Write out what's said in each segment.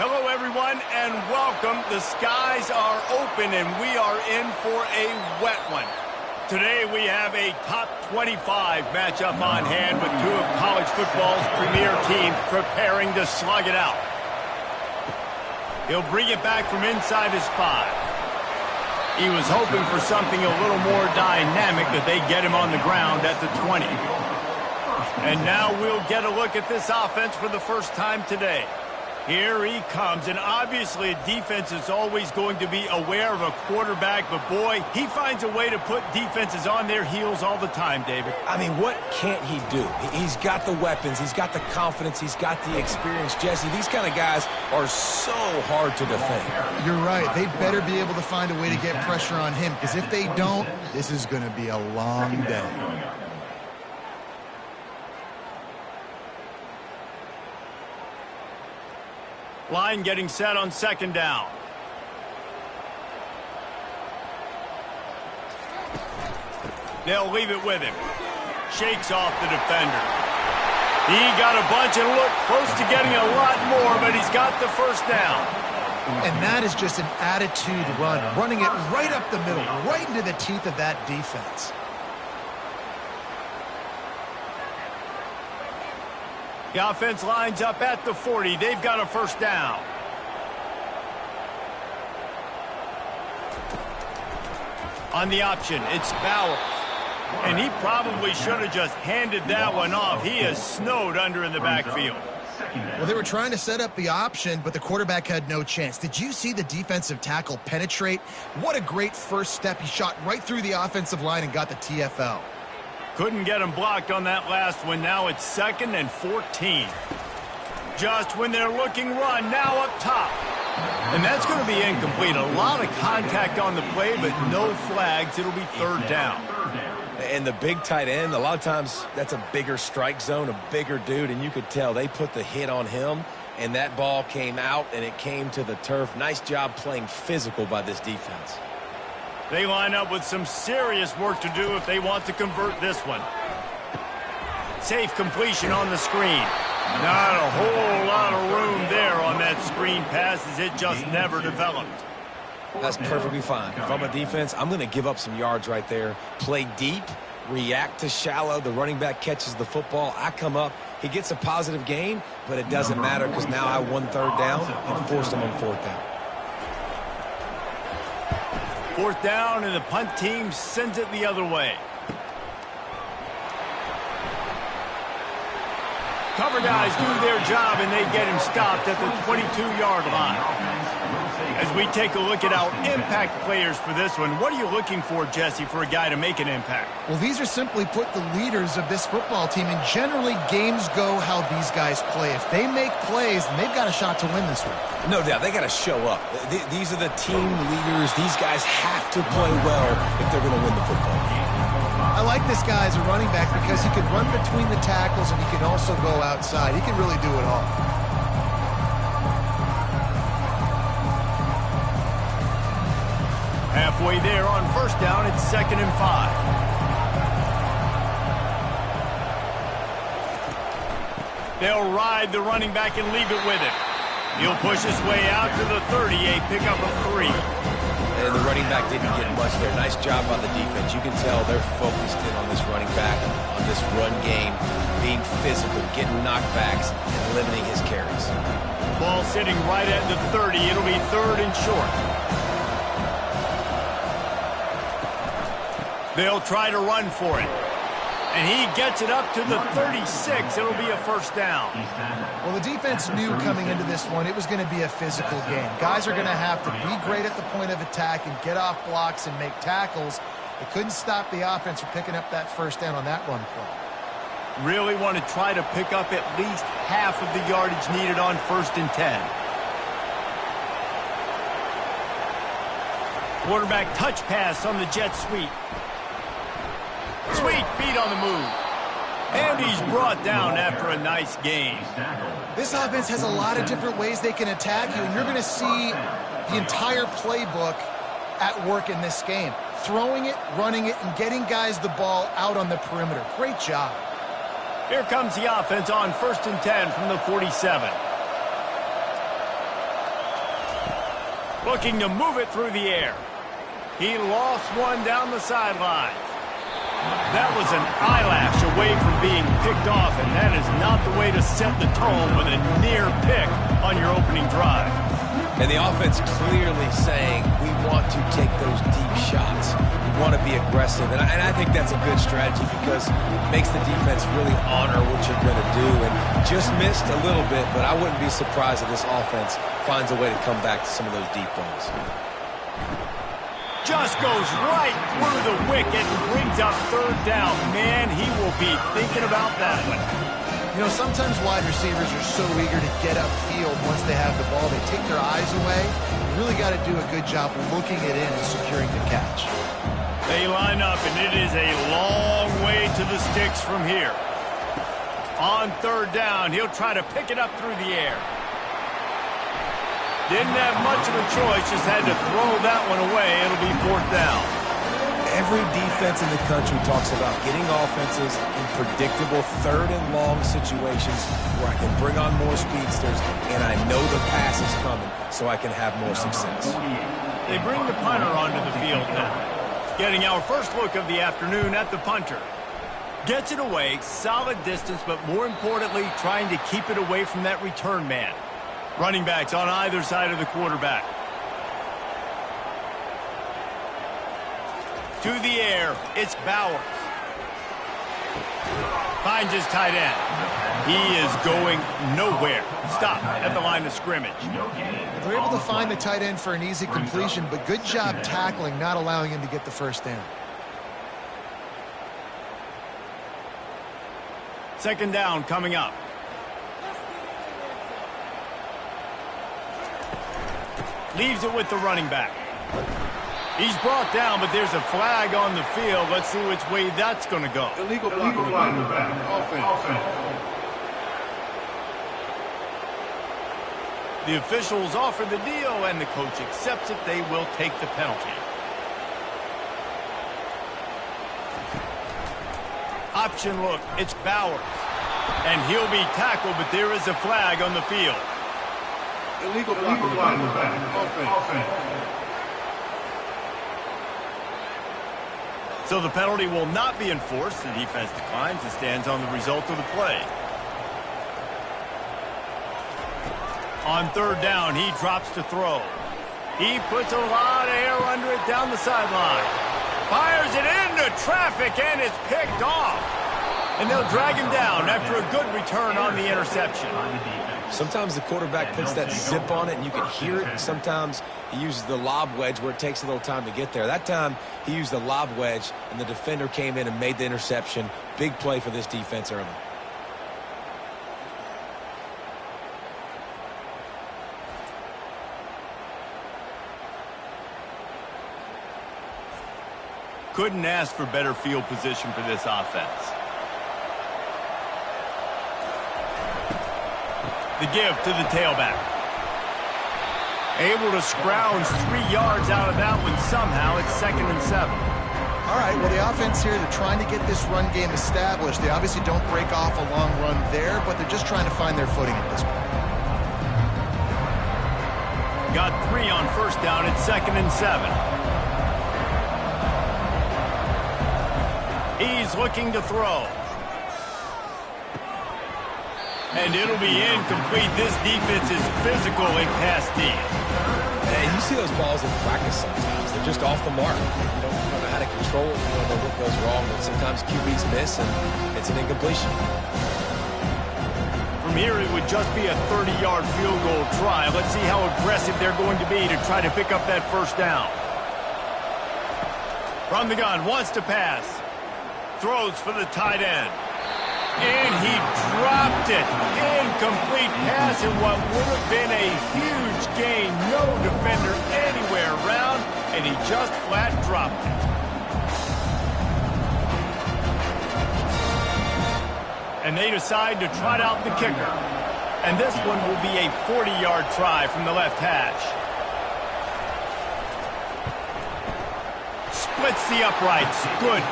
Hello, everyone, and welcome. The skies are open, and we are in for a wet one. Today, we have a top 25 matchup on hand with two of college football's premier teams preparing to slug it out. He'll bring it back from inside his 5. He was hoping for something a little more dynamic, that they get him on the ground at the 20. And now we'll get a look at this offense for the first time today. Here he comes, and obviously a defense is always going to be aware of a quarterback, but boy, he finds a way to put defenses on their heels all the time, David. I mean, what can't he do? He's got the weapons, he's got the confidence, he's got the experience. Jesse, these kind of guys are so hard to defend. You're right. They better be able to find a way to get pressure on him, because if they don't, this is going to be a long day. Line getting set on second down. They'll leave it with him. Shakes off the defender. He got a bunch and looked close to getting a lot more, but he's got the first down. And that is just an attitude run, running it right up the middle, right into the teeth of that defense. The offense lines up at the 40. They've got a first down. On the option, it's Bowers. And he probably should have just handed that one off. He is snowed under in the backfield. Well, they were trying to set up the option, but the quarterback had no chance. Did you see the defensive tackle penetrate? What a great first step. He shot right through the offensive line and got the TFL. Couldn't get him blocked on that last one. Now it's 2nd and 14. Just when they're looking run, now up top. And that's going to be incomplete. A lot of contact on the play, but no flags. It'll be 3rd down. And the big tight end, a lot of times that's a bigger strike zone, a bigger dude, and you could tell they put the hit on him, and that ball came out, and it came to the turf. Nice job playing physical by this defense. They line up with some serious work to do if they want to convert this one. Safe completion on the screen. Not a whole lot of room there on that screen pass, as it just never developed. That's perfectly fine. If I'm a defense, I'm going to give up some yards right there. Play deep, react to shallow. The running back catches the football. I come up. He gets a positive gain, but it doesn't matter because now I won 3rd down and forced him on 4th down. 4th down, and the punt team sends it the other way. Cover guys do their job, and they get him stopped at the 22-yard line. As we take a look at our impact players for this one, what are you looking for, Jesse, for a guy to make an impact? Well, these are simply put the leaders of this football team, and generally games go how these guys play. If they make plays, then they've got a shot to win this one. No doubt. They got to show up. These are the team leaders. These guys have to play well if they're going to win the football game. I like this guy as a running back because he can run between the tackles and he can also go outside. He can really do it all. Halfway there on 1st down, it's 2nd and 5. They'll ride the running back and leave it with him. He'll push his way out to the 30, a pickup of 3. And the running back didn't get much there. Nice job by the defense. You can tell they're focused in on this running back, on this run game, being physical, getting knockbacks, and limiting his carries. Ball sitting right at the 30. It'll be 3rd and short. They'll try to run for it. And he gets it up to the 36. It'll be a first down. Well, the defense knew coming into this one it was going to be a physical game. Guys are going to have to be great at the point of attack and get off blocks and make tackles. They couldn't stop the offense from picking up that first down on that run play. Really want to try to pick up at least half of the yardage needed on 1st and 10. Quarterback touch pass on the jet sweep. Sweet feet on the move. And he's brought down after a nice gain. This offense has a lot of different ways they can attack you, and you're going to see the entire playbook at work in this game. Throwing it, running it, and getting guys the ball out on the perimeter. Great job. Here comes the offense on 1st and 10 from the 47. Looking to move it through the air. He lost one down the sideline. That was an eyelash away from being picked off, and that is not the way to set the tone with a near pick on your opening drive. And the offense clearly saying, we want to take those deep shots. We want to be aggressive. And I think that's a good strategy because it makes the defense really honor what you're going to do. And just missed a little bit, but I wouldn't be surprised if this offense finds a way to come back to some of those deep balls. Just goes right through the wicket and brings up third down. Man, he will be thinking about that one. You know, sometimes wide receivers are so eager to get upfield once they have the ball. They take their eyes away. You really got to do a good job looking it in and securing the catch. They line up, and it is a long way to the sticks from here. On third down, he'll try to pick it up through the air. Didn't have much of a choice, just had to throw that one away. It'll be fourth down. Every defense in the country talks about getting offenses in predictable third and long situations where I can bring on more speedsters and I know the pass is coming so I can have more success. They bring the punter onto the field now. Getting our first look of the afternoon at the punter. Gets it away, solid distance, but more importantly, trying to keep it away from that return man. Running backs on either side of the quarterback. To the air, it's Bowers. Finds his tight end. He is going nowhere. Stop at the line of scrimmage. They're able to find the tight end for an easy completion, but good job tackling, not allowing him to get the first down. Second down coming up. Leaves it with the running back. He's brought down, but there's a flag on the field. Let's see which way that's going to go. Illegal blocking the back. Offense. The officials offer the deal, and the coach accepts it. They will take the penalty. Option look. It's Bowers. And he'll be tackled, but there is a flag on the field. Illegal blocking the back. Offense. So the penalty will not be enforced. The defense declines and stands on the result of the play. On third down, he drops to throw. He puts a lot of air under it down the sideline. Fires it into traffic, and it's picked off. And they'll drag him down after a good return on the interception. Sometimes the quarterback puts that zip on it and you can hear it. Sometimes he uses the lob wedge where it takes a little time to get there. That time he used the lob wedge and the defender came in and made the interception. Big play for this defense early. Couldn't ask for better field position for this offense. The give to the tailback. Able to scrounge 3 yards out of that one somehow. It's 2nd and 7. All right, well, the offense here, they're trying to get this run game established. They obviously don't break off a long run there, but they're just trying to find their footing at this point. Got 3 on first down. It's 2nd and 7. He's looking to throw. And it'll be incomplete. This defense is physical in pass D. And you see those balls in practice sometimes. They're just off the mark. You don't know how to control it. You don't know what goes wrong. But sometimes QBs miss, and it's an incompletion. From here, it would just be a 30-yard field goal try. Let's see how aggressive they're going to be to try to pick up that first down. From the gun, wants to pass. Throws for the tight end. And he dropped it. Incomplete pass in what would have been a huge gain. No defender anywhere around, and he just flat dropped it. And they decide to trot out the kicker. And this one will be a 40-yard try from the left hash. Splits the uprights. Good.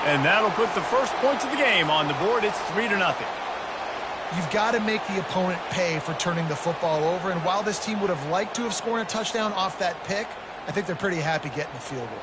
And that'll put the first points of the game on the board. It's 3-0. You've got to make the opponent pay for turning the football over, and while this team would have liked to have scored a touchdown off that pick, I think they're pretty happy getting the field goal.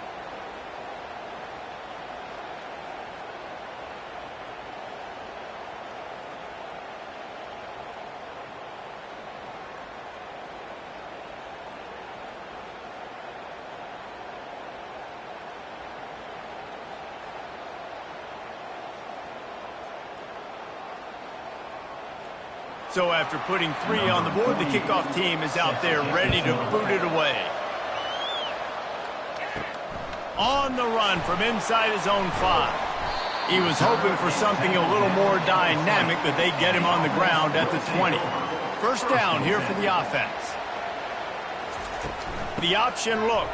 So after putting 3 on the board, the kickoff team is out there ready to boot it away. On the run from inside his own 5. He was hoping for something a little more dynamic, but they get him on the ground at the 20. First down here for the offense. The option look.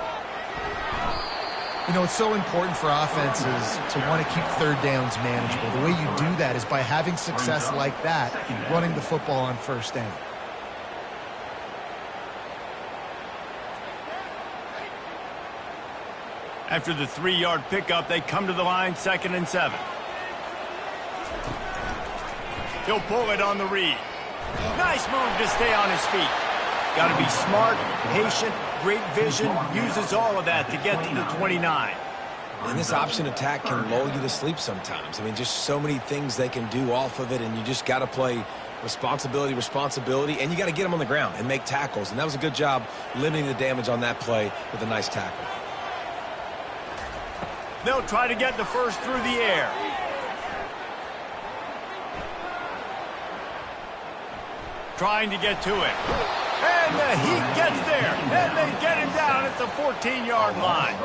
You know, it's so important for offenses to want to keep third downs manageable. The way you do that is by having success like that, running the football on first down. After the 3-yard pickup, they come to the line, 2nd and 7. He'll pull it on the read. Nice move to stay on his feet. Got to be smart, patient, great vision, uses all of that to get to the 29. And this option attack can lull you to sleep sometimes. I mean, just so many things they can do off of it, and you just got to play responsibility, and you got to get them on the ground and make tackles. And that was a good job limiting the damage on that play with a nice tackle. They'll try to get the first through the air. Trying to get to it. And the heat gets there. And they get him down at the 14-yard line.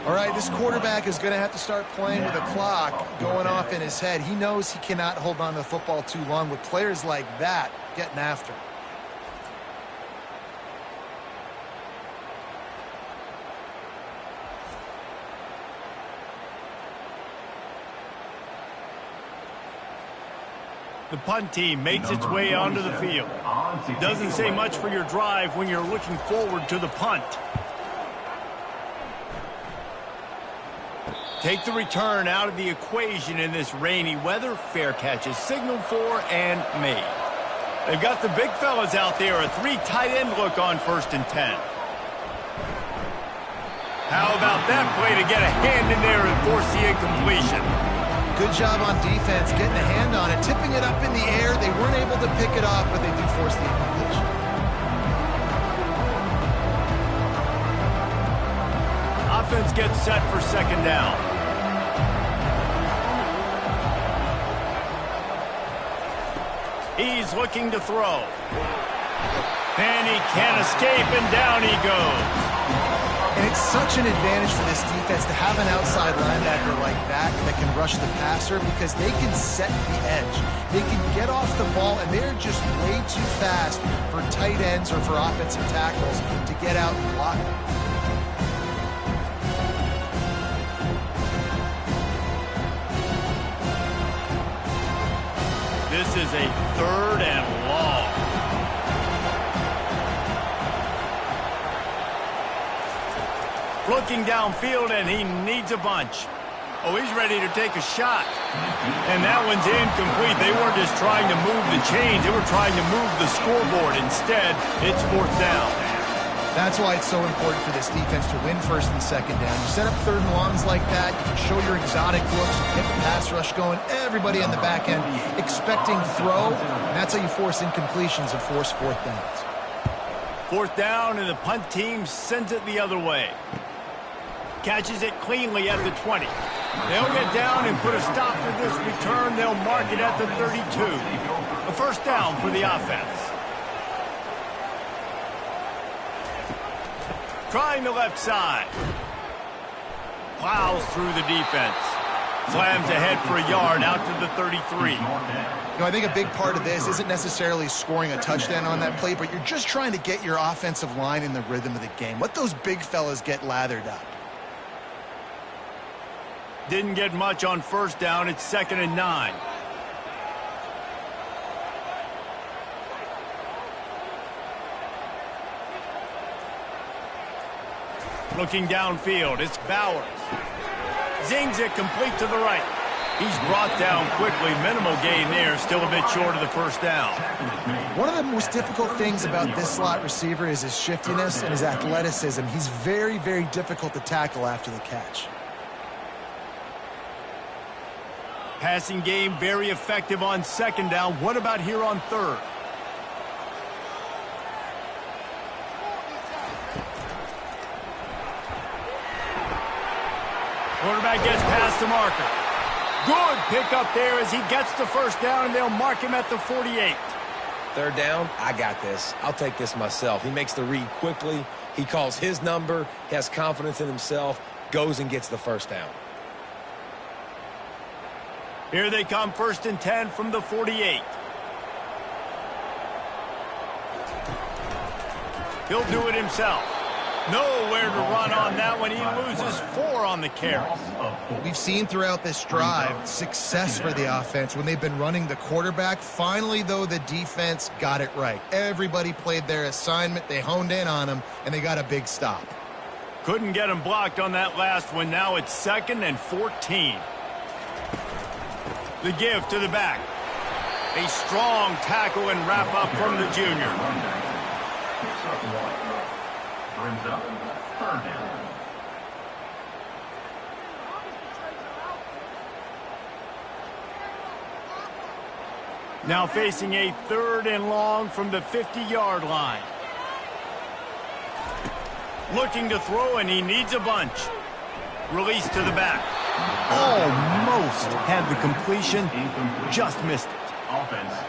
All right, this quarterback is going to have to start playing with a clock going off in his head. He knows he cannot hold on to the football too long with players like that getting after him. The punt team makes its way onto the field. Doesn't say much for your drive when you're looking forward to the punt. Take the return out of the equation in this rainy weather. Fair catch is signaled for and made. They've got the big fellas out there. A 3 tight end look on 1st and 10. How about that play to get a hand in there and force the incompletion? Good job on defense, getting a hand on it, tipping it up in the air. They weren't able to pick it off, but they did force the incompletion. Offense gets set for 2nd down. He's looking to throw. And he can't escape, and down he goes. And it's such an advantage for this defense to have an outside linebacker like that can rush the passer because they can set the edge. They can get off the ball, and they're just way too fast for tight ends or for offensive tackles to get out and block them. This is a 3rd and long. Looking downfield, and he needs a bunch. Oh, he's ready to take a shot. And that one's incomplete. They weren't just trying to move the chains. They were trying to move the scoreboard. Instead, it's 4th down. That's why it's so important for this defense to win 1st and 2nd down. You set up 3rd and longs like that. You can show your exotic looks, get the pass rush going. Everybody on the back end expecting throw. And that's how you force incompletions and force 4th downs. 4th down, and the punt team sends it the other way. Catches it cleanly at the 20. They'll get down and put a stop to this return. They'll mark it at the 32. A 1st down for the offense. Trying the left side. Plows through the defense. Slams ahead for a yard out to the 33. You know, I think a big part of this isn't necessarily scoring a touchdown on that play, but you're just trying to get your offensive line in the rhythm of the game. Let those big fellas get lathered up. Didn't get much on 1st down. It's 2nd and 9. Looking downfield, it's Bowers. Zings it complete to the right. He's brought down quickly. Minimal gain there. Still a bit short of the first down. One of the most difficult things about this slot receiver is his shiftiness and his athleticism. He's very, very difficult to tackle after the catch. Passing game very effective on second down. What about here on third? Quarterback gets past the marker. Good pickup there as he gets the first down, and they'll mark him at the 48. Third down, I got this. I'll take this myself. He makes the read quickly. He calls his number, he has confidence in himself, goes and gets the first down. Here they come, 1st and 10 from the 48. He'll do it himself. Nowhere to run on that one. He loses 4 on the carry. We've seen throughout this drive success for the offense when they've been running the quarterback. Finally, though, the defense got it right. Everybody played their assignment. They honed in on him, and they got a big stop. Couldn't get him blocked on that last one. Now it's 2nd and 14. The give to the back. A strong tackle and wrap up from the junior. Brings up 3rd down. Now facing a 3rd and long from the 50-yard line. Looking to throw, and he needs a bunch. Release to the back. Almost had the completion, just missed it.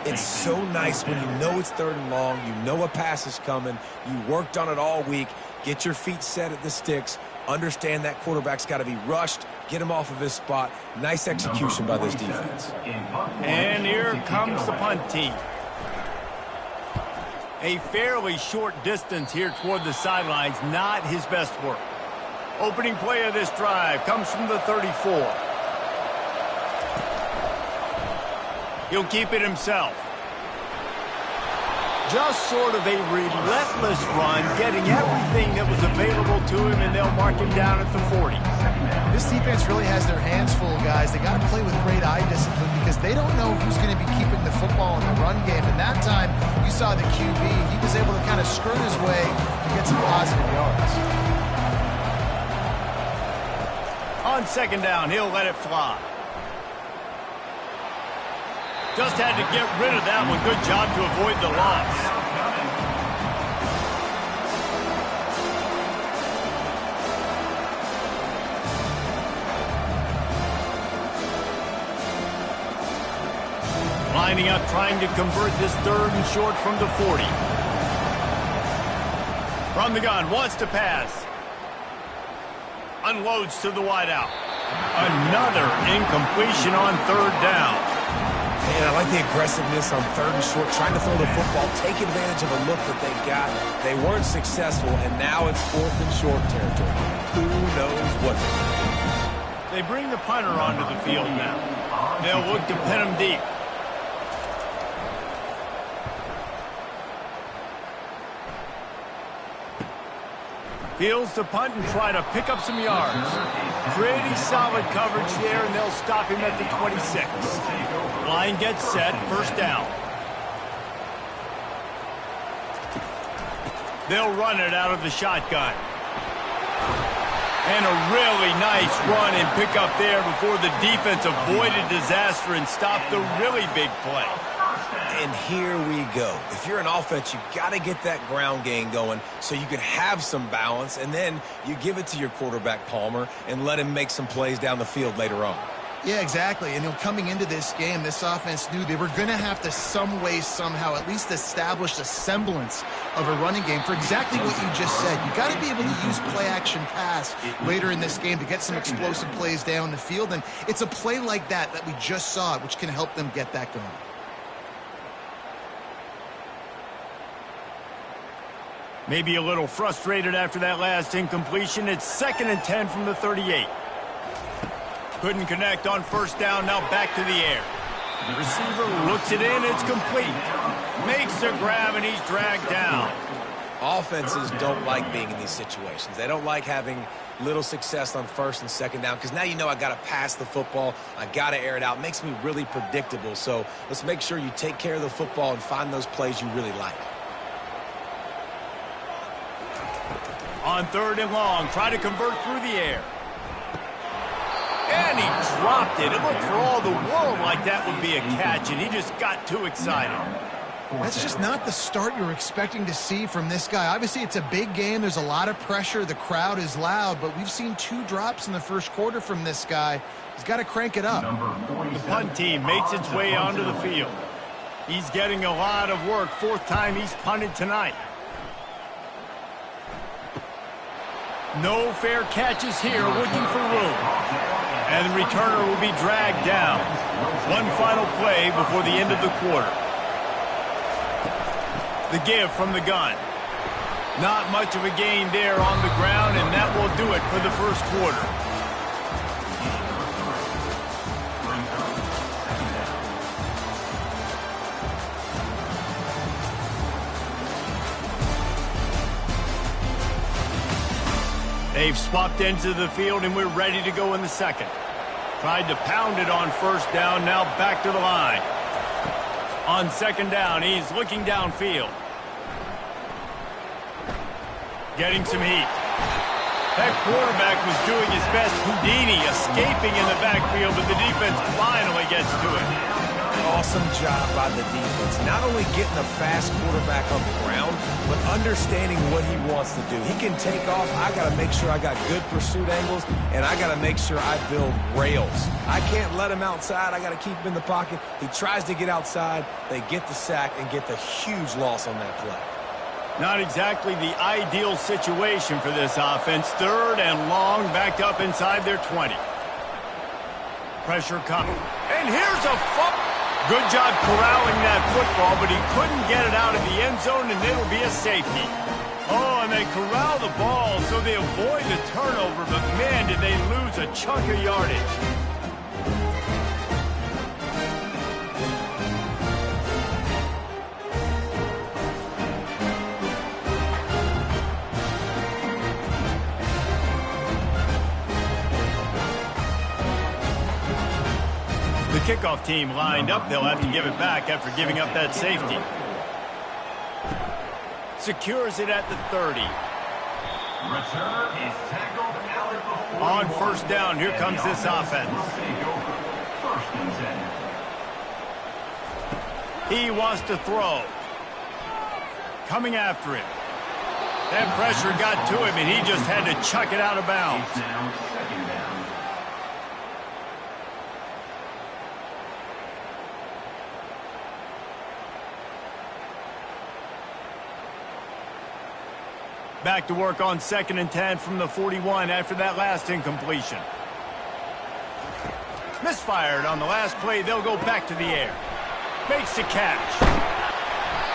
It's so nice when you know it's 3rd and long, you know a pass is coming, you worked on it all week, get your feet set at the sticks, understand that quarterback's got to be rushed, get him off of his spot. Nice execution by this defense. And here comes the punt team. A fairly short distance here toward the sidelines, not his best work. Opening play of this drive comes from the 34. He'll keep it himself. Just sort of a relentless run, getting everything that was available to him, and they'll mark him down at the 40. This defense really has their hands full, guys. They got to play with great eye discipline because they don't know who's going to be keeping the football in the run game. And that time, you saw the QB. He was able to kind of skirt his way and get some positive yards. On 2nd down, he'll let it fly. Just had to get rid of that one. Good job to avoid the loss. Lining up, trying to convert this 3rd and short from the 40. From the gun, wants to pass. Unloads to the wideout. Another incompletion on 3rd down. Man, I like the aggressiveness on 3rd and short, trying to throw the football, take advantage of a look that they got. They weren't successful, and now it's 4th and short territory. Who knows what they're doing. They bring the punter onto the field now. They'll look to pin him deep. Fields to punt and try to pick up some yards. Pretty solid coverage there, and they'll stop him at the 26. Line gets set, 1st down. They'll run it out of the shotgun. And a really nice run and pick up there before the defense avoided disaster and stopped the really big play. And here we go. If you're an offense, you got to get that ground game going so you can have some balance, and then you give it to your quarterback, Palmer, and let him make some plays down the field later on. Yeah, exactly. And coming into this game, this offense knew they were going to have to some way, somehow, at least establish a semblance of a running game for exactly what you just said. You got to be able to use play-action pass later in this game to get some explosive plays down the field, and it's a play like that we just saw, which can help them get that going. Maybe a little frustrated after that last incompletion. It's 2nd and 10 from the 38. Couldn't connect on 1st down, now back to the air. The receiver looks it in, it's complete. Makes a grab, and he's dragged down. Offenses don't like being in these situations. They don't like having little success on first and second down because now you know I got to pass the football. I got to air it out. It makes me really predictable. So let's make sure you take care of the football and find those plays you really like. On 3rd and long, try to convert through the air. And he dropped it. It looked for all the world like that would be a catch, and he just got too excited. That's just not the start you're expecting to see from this guy. Obviously, it's a big game. There's a lot of pressure. The crowd is loud, but we've seen 2 drops in the first quarter from this guy. He's got to crank it up. The punt team makes its way onto the field. He's getting a lot of work. 4th time he's punted tonight. No fair catches here, looking for room. And the returner will be dragged down. One final play before the end of the quarter. The give from the gun. Not much of a gain there on the ground, and that will do it for the first quarter. They've swapped into the field, and we're ready to go in the second. Tried to pound it on 1st down, now back to the line. On 2nd down, he's looking downfield. Getting some heat. That quarterback was doing his best Houdini, escaping in the backfield, but the defense finally gets to it. Awesome job by the defense. Not only getting a fast quarterback on the ground, but understanding what he wants to do. He can take off. I got to make sure I got good pursuit angles, and I got to make sure I build rails. I can't let him outside. I got to keep him in the pocket. He tries to get outside. They get the sack and get the huge loss on that play. Not exactly the ideal situation for this offense. 3rd and long, backed up inside their 20. Pressure coming. And here's a fumble. Good job corralling that football, but he couldn't get it out of the end zone, and it'll be a safety. Oh, and they corral the ball, so they avoid the turnover, but man, did they lose a chunk of yardage. The kickoff team lined up. They'll have to give it back after giving up that safety. Secures it at the 30. On 1st down, here comes this offense. He wants to throw. Coming after him. That pressure got to him, and he just had to chuck it out of bounds. Back to work on 2nd and 10 from the 41 after that last incompletion. Misfired on the last play. They'll go back to the air. Makes the catch.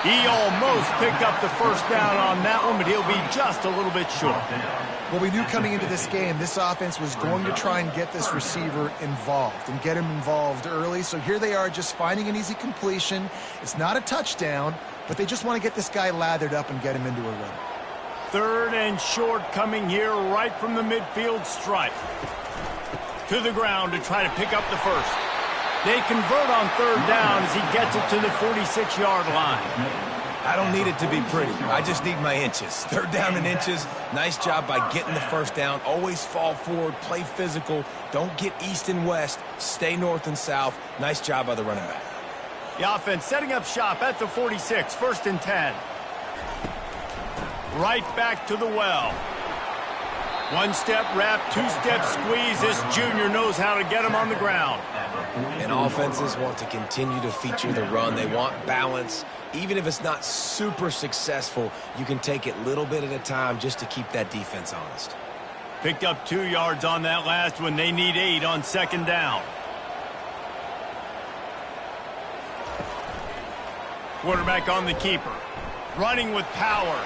He almost picked up the 1st down on that one, but he'll be just a little bit short. Well, we knew coming into this game, this offense was going to try and get this receiver involved and get him involved early. So here they are just finding an easy completion. It's not a touchdown, but they just want to get this guy lathered up and get him into a run. 3rd and short coming here right from the midfield stripe. To the ground to try to pick up the 1st. They convert on 3rd down as he gets it to the 46-yard line. I don't need it to be pretty. I just need my inches. 3rd down and inches. Nice job by getting the 1st down. Always fall forward, play physical. Don't get east and west. Stay north and south. Nice job by the running back. The offense setting up shop at the 46, 1st and 10. Right back to the well. 1-step wrap, 2-step squeeze. This junior knows how to get him on the ground. And offenses want to continue to feature the run. They want balance. Even if it's not super successful, you can take it little bit at a time just to keep that defense honest. Picked up 2 yards on that last one. They need 8 on 2nd down. Quarterback on the keeper. Running with power.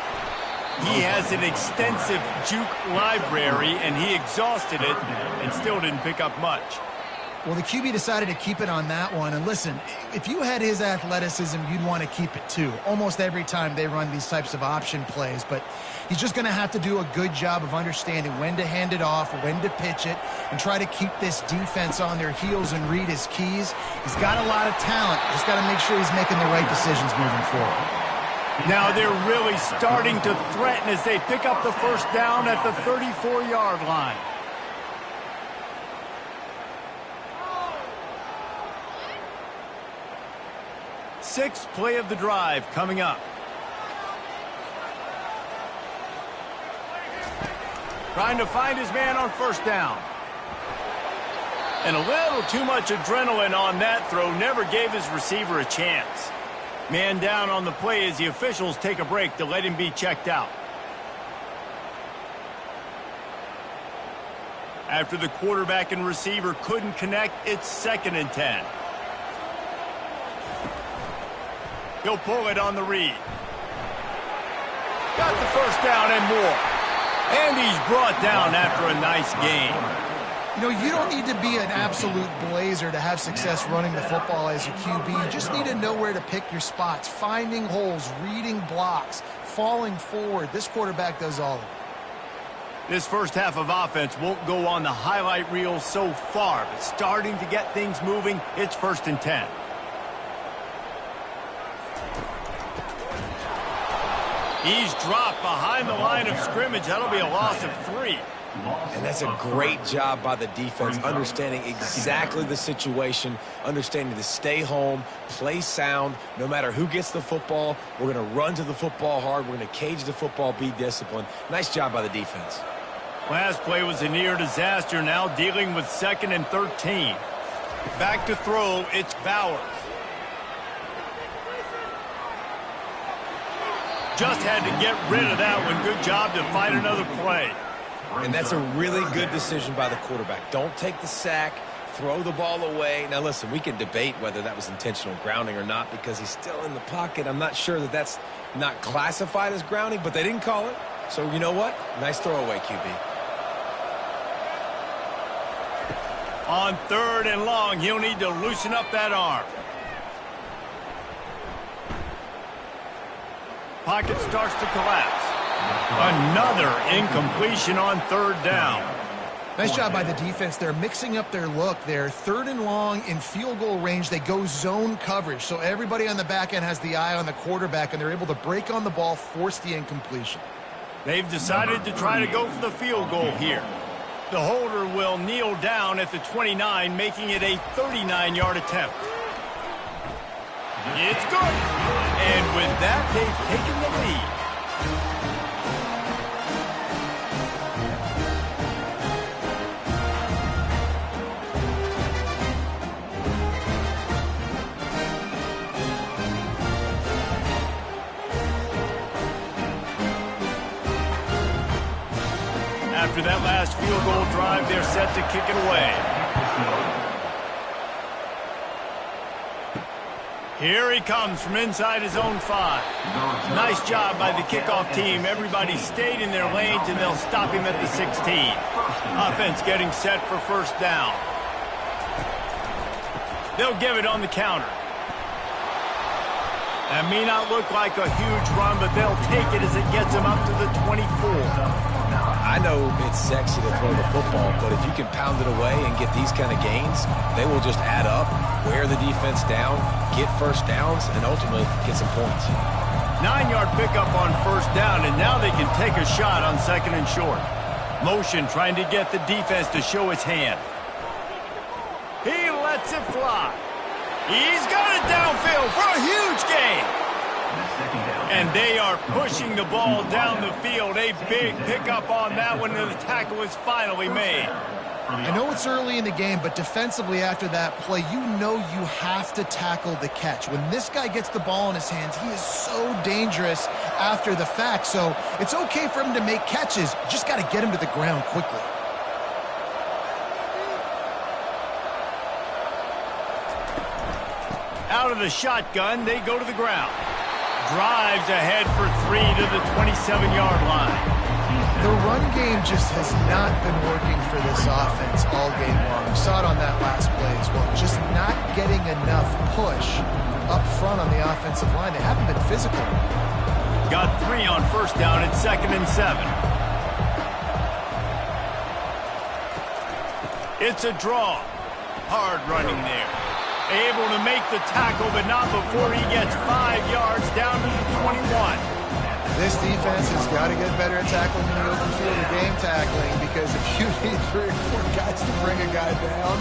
He has an extensive juke library, and he exhausted it and still didn't pick up much. Well, the QB decided to keep it on that one. And listen, if you had his athleticism, you'd want to keep it too. Almost every time they run these types of option plays. But he's just going to have to do a good job of understanding when to hand it off, when to pitch it, and try to keep this defense on their heels and read his keys. He's got a lot of talent. Just got to make sure he's making the right decisions moving forward. Now they're really starting to threaten as they pick up the first down at the 34-yard line. Sixth play of the drive coming up. Trying to find his man on first down. And a little too much adrenaline on that throw. Never gave his receiver a chance. Man down on the play as the officials take a break to let him be checked out. After the quarterback and receiver couldn't connect, it's 2nd and 10. He'll pull it on the read. Got the first down and more. And he's brought down after a nice game. You know, you don't need to be an absolute blazer to have success running the football as a QB. You just need to know where to pick your spots, finding holes, reading blocks, falling forward. This quarterback does all of it. This first half of offense won't go on the highlight reel so far, but starting to get things moving, it's 1st and 10. He's dropped behind the line of scrimmage. That'll be a loss of 3. And that's a great job by the defense, understanding exactly the situation, understanding to stay home, play sound. No matter who gets the football, we're going to run to the football hard. We're going to cage the football, be disciplined. Nice job by the defense. Last play was a near disaster, now dealing with 2nd and 13. Back to throw, it's Bowers. Just had to get rid of that one. Good job to find another play. And that's a really good decision by the quarterback. Don't take the sack, throw the ball away. Now, listen, we can debate whether that was intentional grounding or not because he's still in the pocket. I'm not sure that that's not classified as grounding, but they didn't call it. So, you know what? Nice throwaway, QB. On 3rd and long, he'll need to loosen up that arm. Pocket starts to collapse. Another incompletion on 3rd down. Nice job by the defense. They're mixing up their look. They're 3rd and long in field goal range. They go zone coverage. So everybody on the back end has the eye on the quarterback, and they're able to break on the ball, force the incompletion. They've decided to try to go for the field goal here. The holder will kneel down at the 29, making it a 39-yard attempt. It's good. And with that, they've taken the lead. After that last field goal drive, they're set to kick it away. Here he comes from inside his own 5. Nice job by the kickoff team. Everybody stayed in their lanes, and they'll stop him at the 16. Offense getting set for first down. They'll give it on the counter. That may not look like a huge run, but they'll take it as it gets them up to the 24. I know it's sexy to throw the football, but if you can pound it away and get these kind of gains, they will just add up, wear the defense down, get first downs, and ultimately get some points. 9-yard pickup on first down, and now they can take a shot on 2nd and short. Motion trying to get the defense to show his hand. He lets it fly. He's got it downfield for a huge gain. And they are pushing the ball down the field. A big pickup on that one, and the tackle is finally made. I know it's early in the game, but defensively after that play, you know you have to tackle the catch. When this guy gets the ball in his hands, he is so dangerous after the fact. So it's okay for him to make catches. You just got to get him to the ground quickly. Out of the shotgun, they go to the ground. Drives ahead for 3 to the 27-yard line. The run game just has not been working for this offense all game long. We saw it on that last play as well. Just not getting enough push up front on the offensive line. They haven't been physical. Got 3 on first down at 2nd and 7. It's a draw. Hard running there. Able to make the tackle, but not before he gets 5 yards down to the 21. This defense has got to get better at tackling in the open field or game tackling, because if you need 3 or 4 guys to bring a guy down,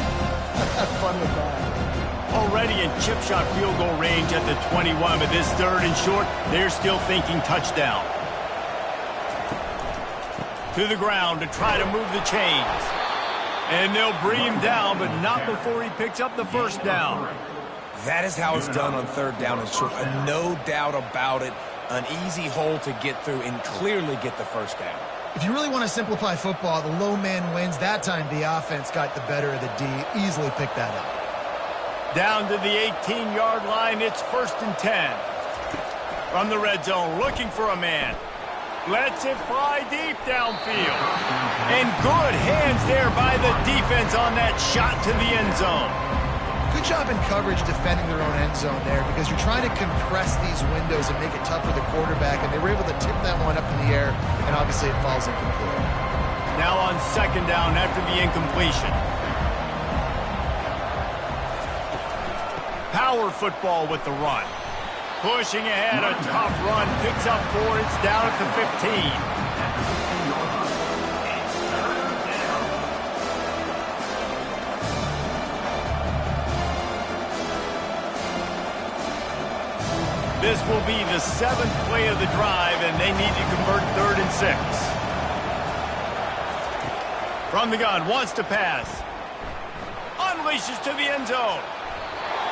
have fun with that. Already in chip shot field goal range at the 21, but this 3rd and short, they're still thinking touchdown. To the ground to try to move the chains. And they'll bring him down, but not before he picks up the first down. That is how it's done on 3rd down and short. No doubt about it. An easy hole to get through and clearly get the first down. If you really want to simplify football, the low man wins. That time the offense got the better of the D. Easily picked that up. Down to the 18-yard line, it's 1st and 10. From the red zone, looking for a man. Lets it fly deep downfield. And good hands there by the defense on that shot to the end zone. Good job in coverage defending their own end zone there, because you're trying to compress these windows and make it tough for the quarterback, and they were able to tip that one up in the air, and obviously it falls incomplete. Now on 2nd down after the incompletion. Power football with the run. Pushing ahead, a tough run, picks up 4, it's down at the 15. This will be the 7th play of the drive, and they need to convert 3rd and 6. From the gun, wants to pass. Unleashes to the end zone.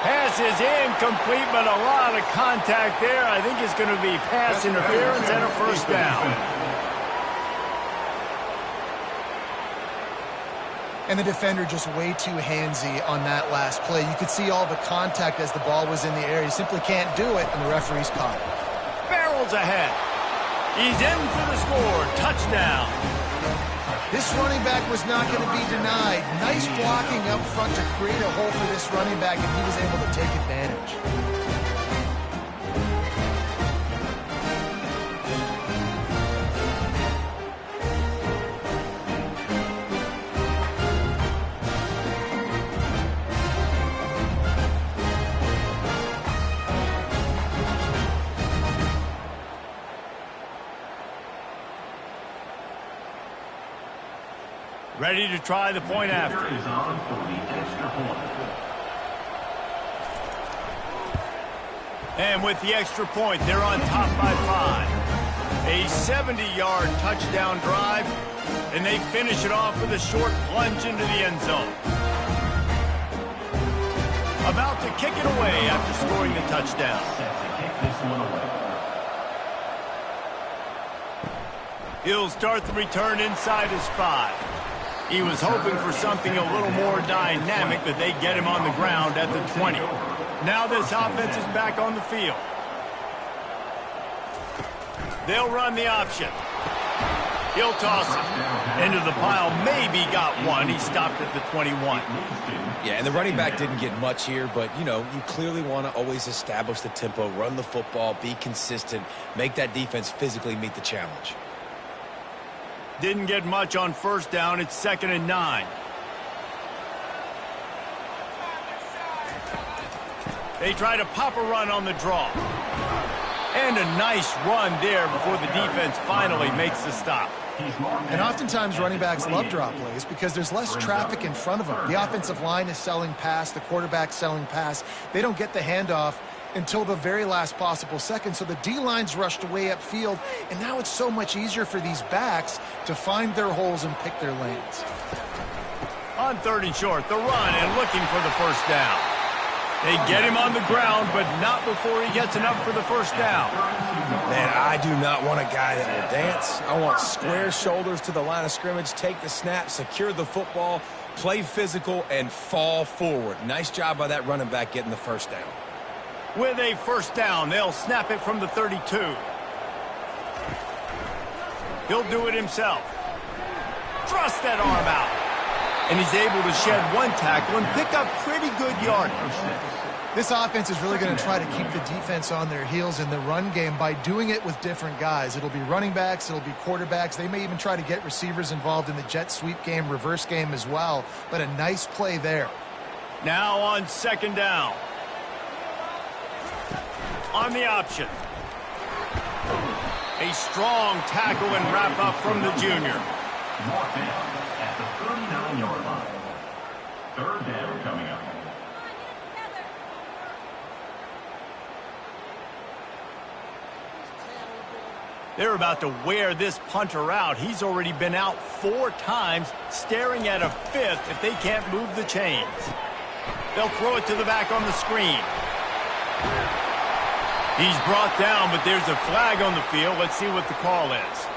Pass is incomplete, but a lot of contact there. I think it's going to be pass interference and a first down. And the defender just way too handsy on that last play. You could see all the contact as the ball was in the air. He simply can't do it, and the referee's caught it. Barrels ahead. He's in for the score. Touchdown. This running back was not going to be denied. Nice blocking up front to create a hole for this running back, and he was able to take advantage. Ready to try the point after. Is on for the extra point. And with the extra point, they're on top by 5. A 70-yard touchdown drive, and they finish it off with a short plunge into the end zone. About to kick it away after scoring the touchdown. Set to kick this one away. He'll start the return inside his 5. He was hoping for something a little more dynamic, but they get him on the ground at the 20. Now this offense is back on the field. They'll run the option. He'll toss it into the pile. Maybe got one. He stopped at the 21. Yeah, and the running back didn't get much here, but, you know, you clearly want to always establish the tempo, run the football, be consistent, make that defense physically meet the challenge. Didn't get much on first down. It's 2nd and 9. They try to pop a run on the draw. And a nice run there before the defense finally makes the stop. And oftentimes running backs love drop plays because there's less traffic in front of them. The offensive line is selling pass, the quarterback's selling pass. They don't get the handoff until the very last possible second, so the D-line's rushed away upfield, and now it's so much easier for these backs to find their holes and pick their lanes. On 3rd and short, the run and looking for the first down. They get him on the ground, but not before he gets enough for the first down. Man, I do not want a guy that will dance. I want square shoulders to the line of scrimmage, take the snap, secure the football, play physical, and fall forward. Nice job by that running back getting the first down. With a first down, they'll snap it from the 32. He'll do it himself. Thrust that arm out. And he's able to shed one tackle and pick up pretty good yardage. This offense is really going to try to keep the defense on their heels in the run game by doing it with different guys. It'll be running backs. It'll be quarterbacks. They may even try to get receivers involved in the jet sweep game, reverse game as well. But a nice play there. Now on second down. On the option. A strong tackle and wrap up from the junior. Mark down at the 39-yard line. Third down coming up. They're about to wear this punter out. He's already been out 4 times, staring at a 5th if they can't move the chains. They'll throw it to the back on the screen. He's brought down, but there's a flag on the field. Let's see what the call is.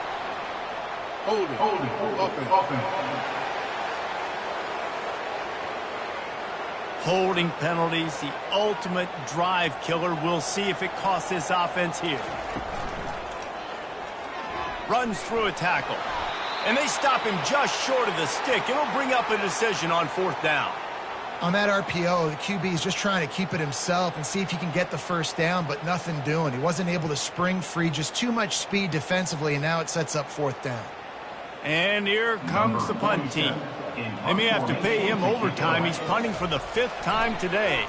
Holding penalties, the ultimate drive killer. We'll see if it costs this offense here. Runs through a tackle. And they stop him just short of the stick. It'll bring up a decision on 4th down. On that RPO, the QB is just trying to keep it himself and see if he can get the first down, but nothing doing. He wasn't able to spring free, just too much speed defensively, and now it sets up 4th down. And here comes the punt team. They may have to pay him overtime. He's punting for the 5th time today.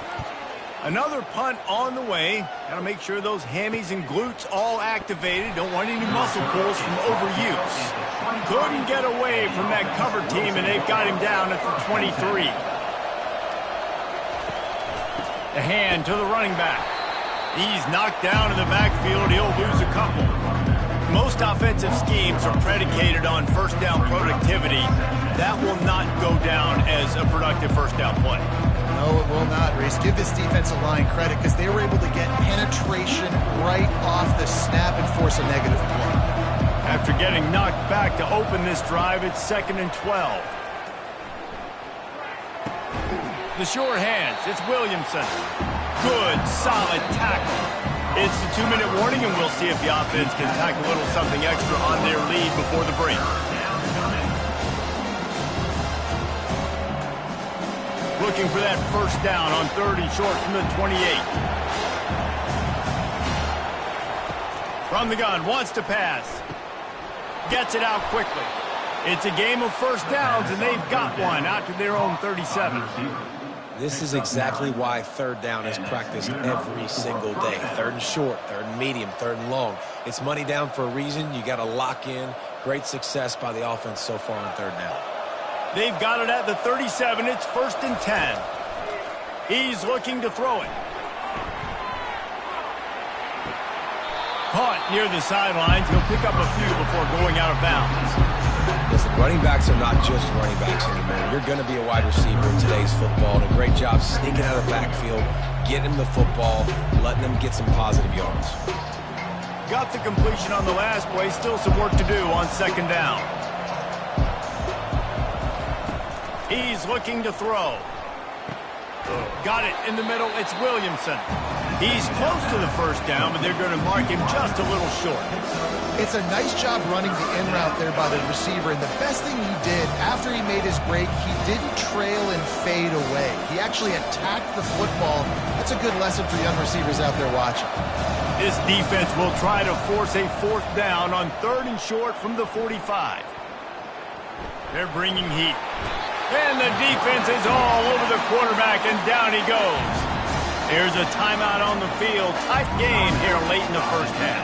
Another punt on the way. Got to make sure those hammies and glutes all activated. Don't want any muscle pulls from overuse. Couldn't get away from that cover team, and they've got him down at the 23. The hand to the running back. He's knocked down in the backfield. He'll lose a couple. Most offensive schemes are predicated on first down productivity. That will not go down as a productive first down play. No, it will not, Reese. Give this defensive line credit because they were able to get penetration right off the snap and force a negative play. After getting knocked back to open this drive, it's 2nd and 12. The short hands, it's Williamson. Good, solid tackle. It's the 2-minute warning, and we'll see if the offense can tack a little something extra on their lead before the break. Looking for that first down on 3rd and short from the 28. From the gun, wants to pass. Gets it out quickly. It's a game of first downs, and they've got one out to their own 37. This is exactly why 3rd down is practiced every single day. 3rd and short, 3rd and medium, 3rd and long. It's money down for a reason. You got to lock in. Great success by the offense so far on 3rd down. They've got it at the 37. It's 1st and 10. He's looking to throw it. Caught near the sidelines. He'll pick up a few before going out of bounds. Listen, running backs are not just running backs anymore. You're going to be a wide receiver in today's football. And a great job sneaking out of the backfield, getting him the football, letting them get some positive yards. Got the completion on the last play. Still some work to do on 2nd down. He's looking to throw. Got it in the middle. It's Williamson. He's close to the first down, but they're going to mark him just a little short. It's a nice job running the in route there by the receiver, and the best thing he did after he made his break, he didn't trail and fade away. He actually attacked the football. That's a good lesson for young receivers out there watching. This defense will try to force a 4th down on 3rd and short from the 45. They're bringing heat. And the defense is all over the quarterback, and down he goes. There's a timeout on the field. Tight game here late in the first half.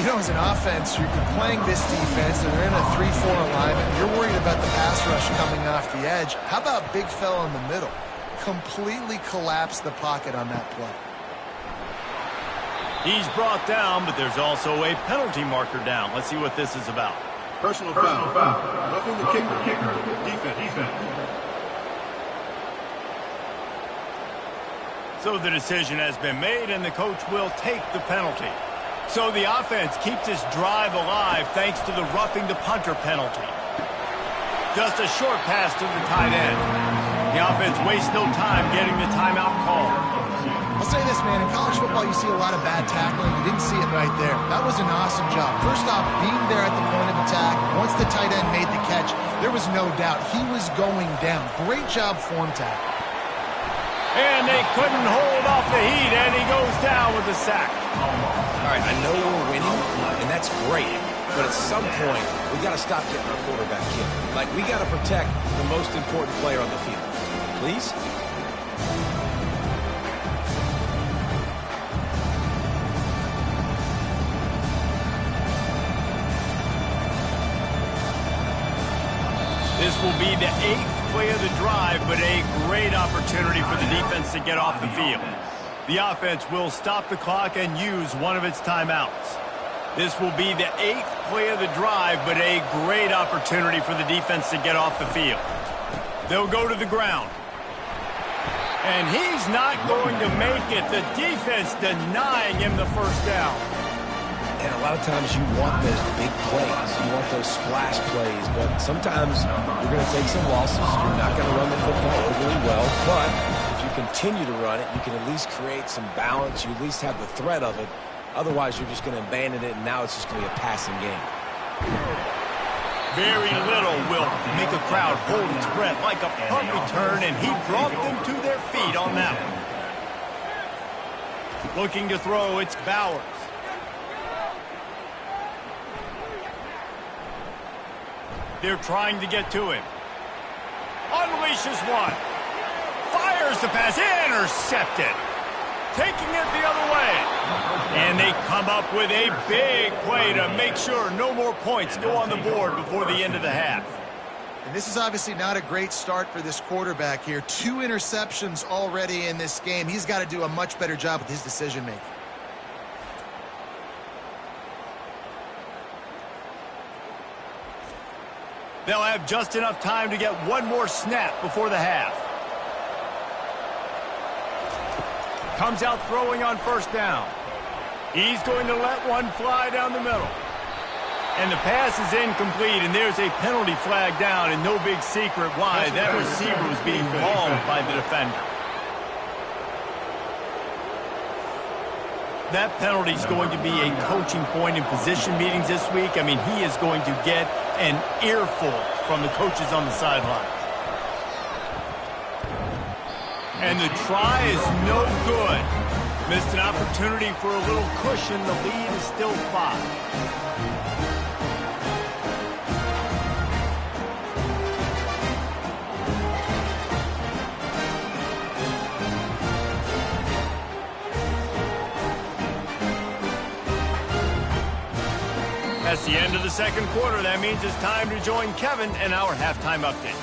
You know, as an offense, you're playing this defense, and they're in a 3-4 alignment. You're worried about the pass rush coming off the edge. How about big fella in the middle? Completely collapsed the pocket on that play. He's brought down, but there's also a penalty marker down. Let's see what this is about. Personal foul. Roughing the kicker. Defense. So the decision has been made, and the coach will take the penalty. So the offense keeps this drive alive thanks to the roughing the punter penalty. Just a short pass to the tight end. The offense wastes no time getting the timeout called. I'll say this, man. In college football, you see a lot of bad tackling. You didn't see it right there. That was an awesome job. First off, being there at the point of attack. Once the tight end made the catch, there was no doubt he was going down. Great job form tackle. And they couldn't hold off the heat, and he goes down with the sack. All right, I know we're winning, and that's great. But at some point, we got to stop getting our quarterback killed. Like, we got to protect the most important player on the field. Please? This will be the 8th play of the drive, but a great opportunity for the defense to get off the field. The offense will stop the clock and use one of its timeouts. This will be the 8th play of the drive, but a great opportunity for the defense to get off the field. They'll go to the ground. And he's not going to make it. The defense denying him the first down. And a lot of times you want those big plays. You want those splash plays. But sometimes you're going to take some losses. You're not going to run the football overly well. But if you continue to run it, you can at least create some balance. You at least have the threat of it. Otherwise, you're just going to abandon it, and now it's just going to be a passing game. Very little will make a crowd hold its breath like a punt return, and he brought them to their feet on that one. Looking to throw, it's Bowers. They're trying to get to him. Unleashes one. Fires the pass. Intercepted. Taking it the other way. And they come up with a big play to make sure no more points go on the board before the end of the half. And this is obviously not a great start for this quarterback here. 2 interceptions already in this game. He's got to do a much better job with his decision-making. They'll have just enough time to get one more snap before the half. Comes out throwing on first down. He's going to let one fly down the middle. And the pass is incomplete, and there's a penalty flag down, and no big secret why. That receiver was being mauled by the defender. That penalty is going to be a coaching point in position meetings this week. I mean, he is going to get an earful from the coaches on the sideline. And the try is no good. Missed an opportunity for a little cushion. The lead is still 5. That's the end of the second quarter. That means it's time to join Kevin in our halftime update.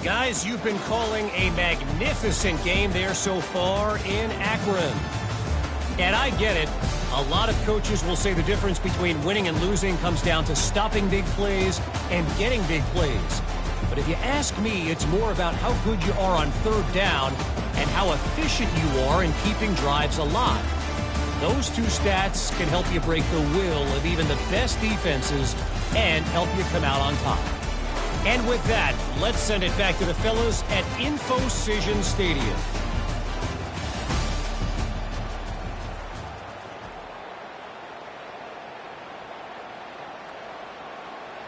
Guys, you've been calling a magnificent game there so far in Akron. And I get it. A lot of coaches will say the difference between winning and losing comes down to stopping big plays and getting big plays. But if you ask me, it's more about how good you are on third down and how efficient you are in keeping drives alive. Those 2 stats can help you break the will of even the best defenses and help you come out on top. And with that, let's send it back to the fellas at InfoCision Stadium.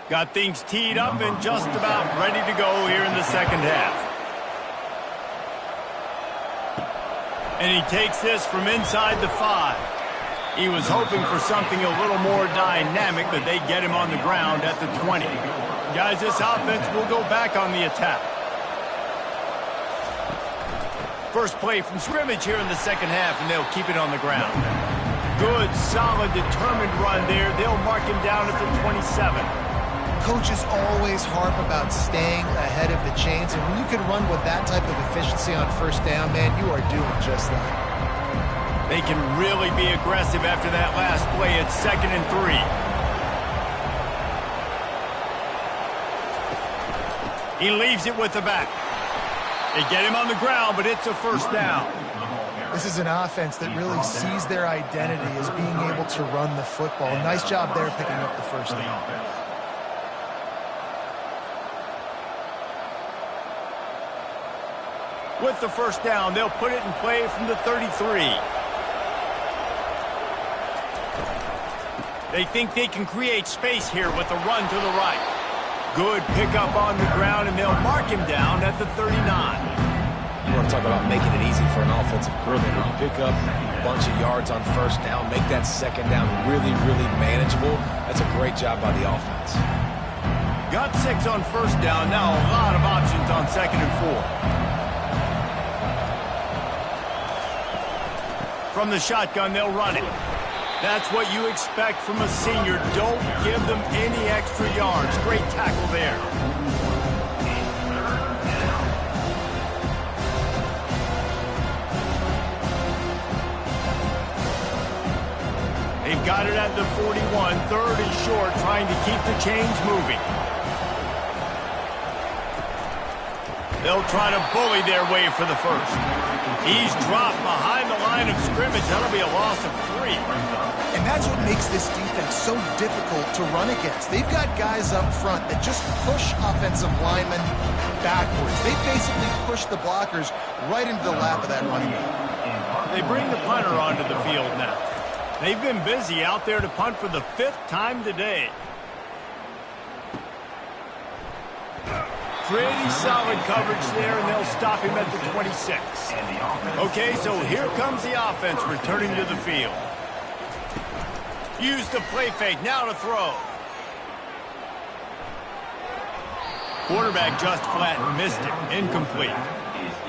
Got things teed up and just about ready to go here in the second half. And he takes this from inside the 5. He was hoping for something a little more dynamic, but they get him on the ground at the 20. Guys, this offense will go back on the attack. First play from scrimmage here in the second half, and they'll keep it on the ground. Good, solid, determined run there. They'll mark him down at the 27. Coaches always harp about staying ahead of the chains, and when you can run with that type of efficiency on first down, man, you are doing just that. They can really be aggressive after that last play. It's 2nd and 3. He leaves it with the back. They get him on the ground, but it's a first down. This is an offense that really sees their identity as being able to run the football. Nice job there picking up the first down. With the first down, they'll put it in play from the 33. They think they can create space here with a run to the right. Good pickup on the ground, and they'll mark him down at the 39. You want to talk about making it easy for an offensive coordinator. You pick up a bunch of yards on first down, make that second down really, really manageable. That's a great job by the offense. Got 6 on first down. Now a lot of options on second and 4. From the shotgun, they'll run it. That's what you expect from a senior. Don't give them any extra yards. Great tackle there. They've got it at the 41. Third and short, trying to keep the chains moving. They'll try to bully their way for the first. He's dropped behind the line of scrimmage. That'll be a loss of 3. And that's what makes this defense so difficult to run against. They've got guys up front that just push offensive linemen backwards. They basically push the blockers right into the lap of that running back. They bring the punter onto the field now. They've been busy out there to punt for the 5th time today. Pretty solid coverage there, and they'll stop him at the 26. Okay, so here comes the offense returning to the field. Use the play fake, now to throw. Quarterback just flat missed it, incomplete.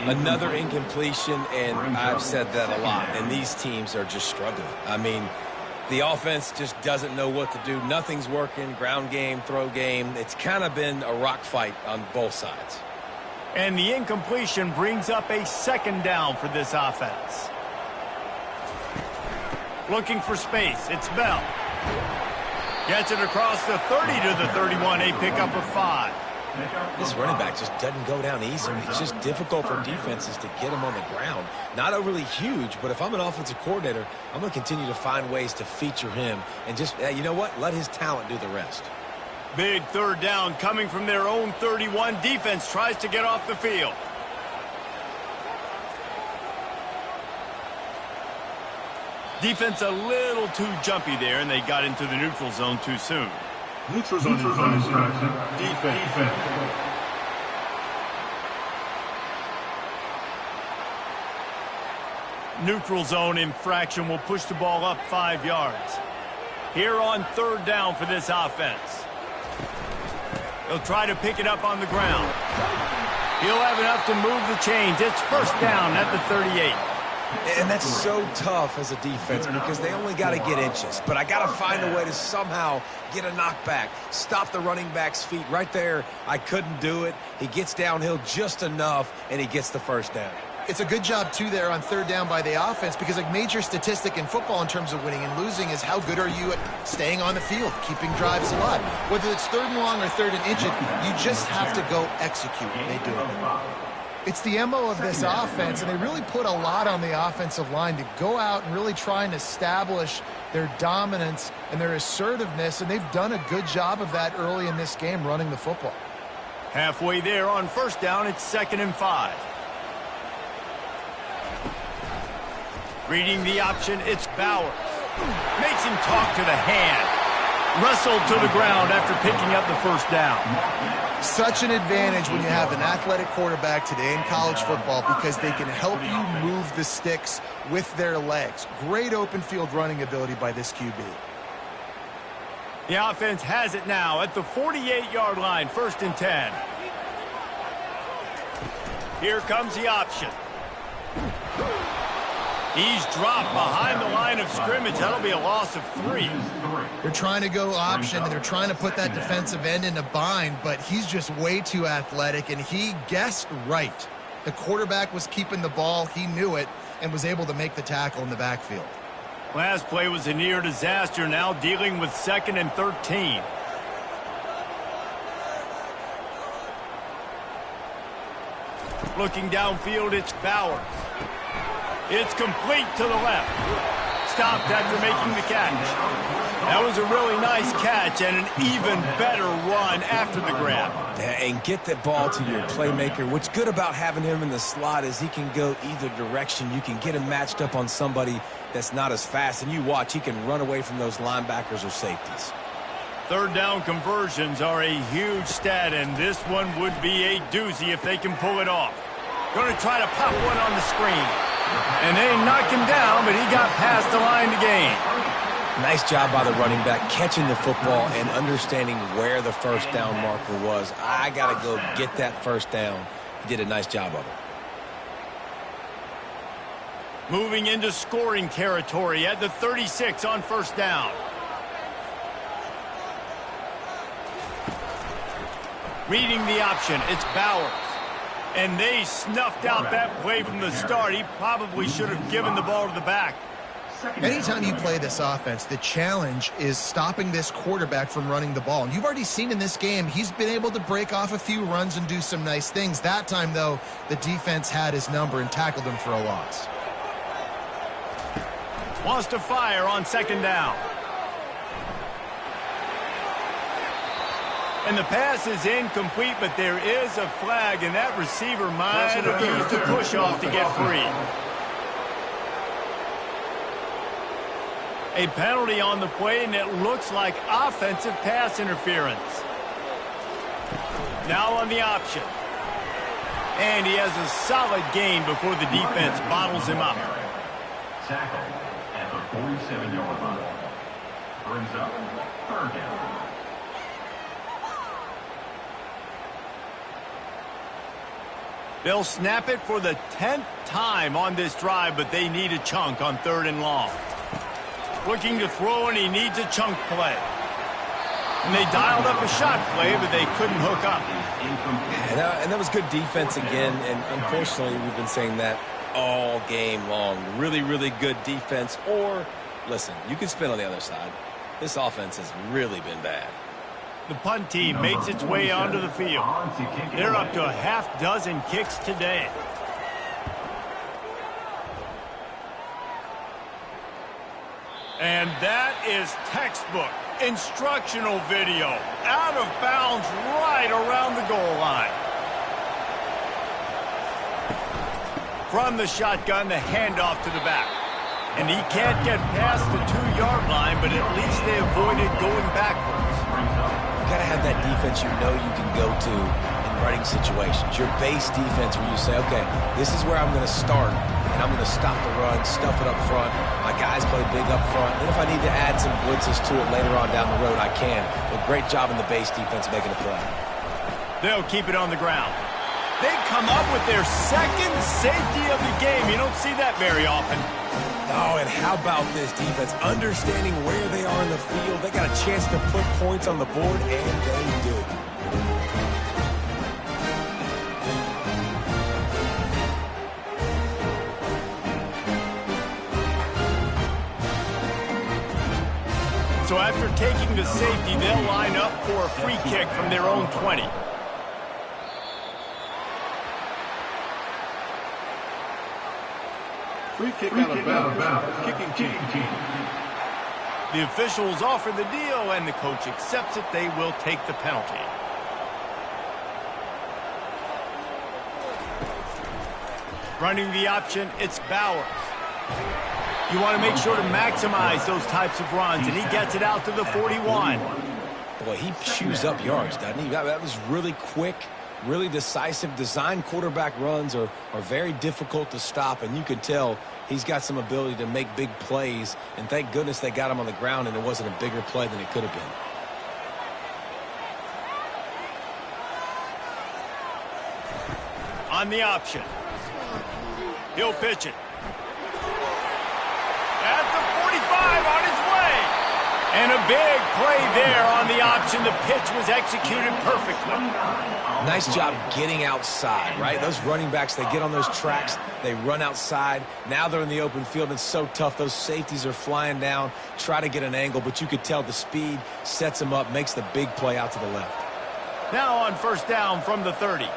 Another incompletion, and I've said that a lot, and these teams are just struggling. I mean, the offense just doesn't know what to do. Nothing's working, ground game, throw game. It's kind of been a rock fight on both sides. And the incompletion brings up a second down for this offense. Looking for space, it's Bell. Gets it across the 30 to the 31, a pickup of 5. This running back just doesn't go down easy. It's just difficult for defenses to get him on the ground. Not overly huge, but if I'm an offensive coordinator, I'm going to continue to find ways to feature him and just, you know what, let his talent do the rest. Big third down coming from their own 31. Defense tries to get off the field. Defense a little too jumpy there, and they got into the neutral zone too soon. Neutral zone infraction. Defense. Neutral zone infraction will push the ball up 5 yards. Here on third down for this offense. He'll try to pick it up on the ground. He'll have enough to move the chains. It's first down at the 38. And that's so tough as a defense because they only got to get inches. But I got to find a way to somehow get a knockback, stop the running back's feet right there. I couldn't do it. He gets downhill just enough, and he gets the first down. It's a good job, too, there on third down by the offense because a major statistic in football in terms of winning and losing is how good are you at staying on the field, keeping drives alive. Whether it's third and long or third and inch, you just have to go execute. They do it. It's the MO of this offense, and they really put a lot on the offensive line to go out and really try and establish their dominance and their assertiveness, and they've done a good job of that early in this game running the football. Halfway there on first down, it's 2nd and 5. Reading the option, it's Bowers. Makes him talk to the hand. Wrestled to the ground after picking up the first down. Such an advantage when you have an athletic quarterback today in college football because they can help you move the sticks with their legs. Great open field running ability by this QB. The offense has it now at the 48-yard line, 1st and 10. Here comes the option. He's dropped behind the line of scrimmage. That'll be a loss of 3. They're trying to go option, and they're trying to put that defensive end in a bind, but he's just way too athletic, and he guessed right. The quarterback was keeping the ball. He knew it and was able to make the tackle in the backfield. Last play was a near disaster, now dealing with 2nd and 13. Looking downfield, it's Bowers. It's complete to the left. Stopped after making the catch. That was a really nice catch and an even better run after the grab. And get that ball to your playmaker. What's good about having him in the slot is he can go either direction. You can get him matched up on somebody that's not as fast, and you watch, he can run away from those linebackers or safeties. Third down conversions are a huge stat, and this one would be a doozy if they can pull it off. Going to try to pop one on the screen. And they knocked him down, but he got past the line to gain. Nice job by the running back, catching the football and understanding where the first down marker was. I got to go get that first down. He did a nice job of it. Moving into scoring territory at the 36 on first down. Reading the option, it's Bowers. And they snuffed out that play from the start. He probably should have given the ball to the back. Anytime you play this offense, the challenge is stopping this quarterback from running the ball. And you've already seen in this game, he's been able to break off a few runs and do some nice things. That time, though, the defense had his number and tackled him for a loss. Wants to fire on second down. And the pass is incomplete, but there is a flag, and that receiver might have used a push-off to get free. A penalty on the play, and it looks like offensive pass interference. Now on the option. And he has a solid gain before the defense bottles him up. Tackle at the 47-yard line. Brings up third down. They'll snap it for the 10th time on this drive, but they need a chunk on third and long. Looking to throw, and he needs a chunk play. And they dialed up a shot play, but they couldn't hook up. And that was good defense again, and unfortunately we've been saying that all game long. Really, really good defense. Or, listen, you can spin on the other side. This offense has really been bad. The punt team makes its way onto the field. They're up to a half dozen kicks today. And that is textbook instructional video. Out of bounds right around the goal line. From the shotgun, the handoff to the back. And he can't get past the 2-yard line, but at least they avoided going backwards. You got to have that defense you know you can go to in running situations. Your base defense where you say, okay, this is where I'm going to start, and I'm going to stop the run, stuff it up front. My guys play big up front. Then if I need to add some blitzes to it later on down the road, I can. But great job in the base defense making a play. They'll keep it on the ground. They come up with their second safety of the game. You don't see that very often. Oh, and how about this defense? Understanding where they are in the field. They got a chance to put points on the board, and they do. So after taking the safety, they'll line up for a free kick from their own 20. Free kick out of bounds. Kicking team. The officials offer the deal, and the coach accepts it. They will take the penalty. Running the option, it's Bowers. You want to make sure to maximize those types of runs, and he gets it out to the 41. Boy, he chews up yards, doesn't he? That was really quick, really decisive. Design quarterback runs are very difficult to stop, and you can tell he's got some ability to make big plays, and thank goodness they got him on the ground and it wasn't a bigger play than it could have been. On the option. He'll pitch it. At the 45, on his way. And a big play there on the option. The pitch was executed perfectly. Nice job getting outside, right? Those running backs, they get on those tracks, they run outside. Now they're in the open field. It's so tough. Those safeties are flying down, try to get an angle, but you could tell the speed sets them up, makes the big play out to the left. Now on first down from the 30.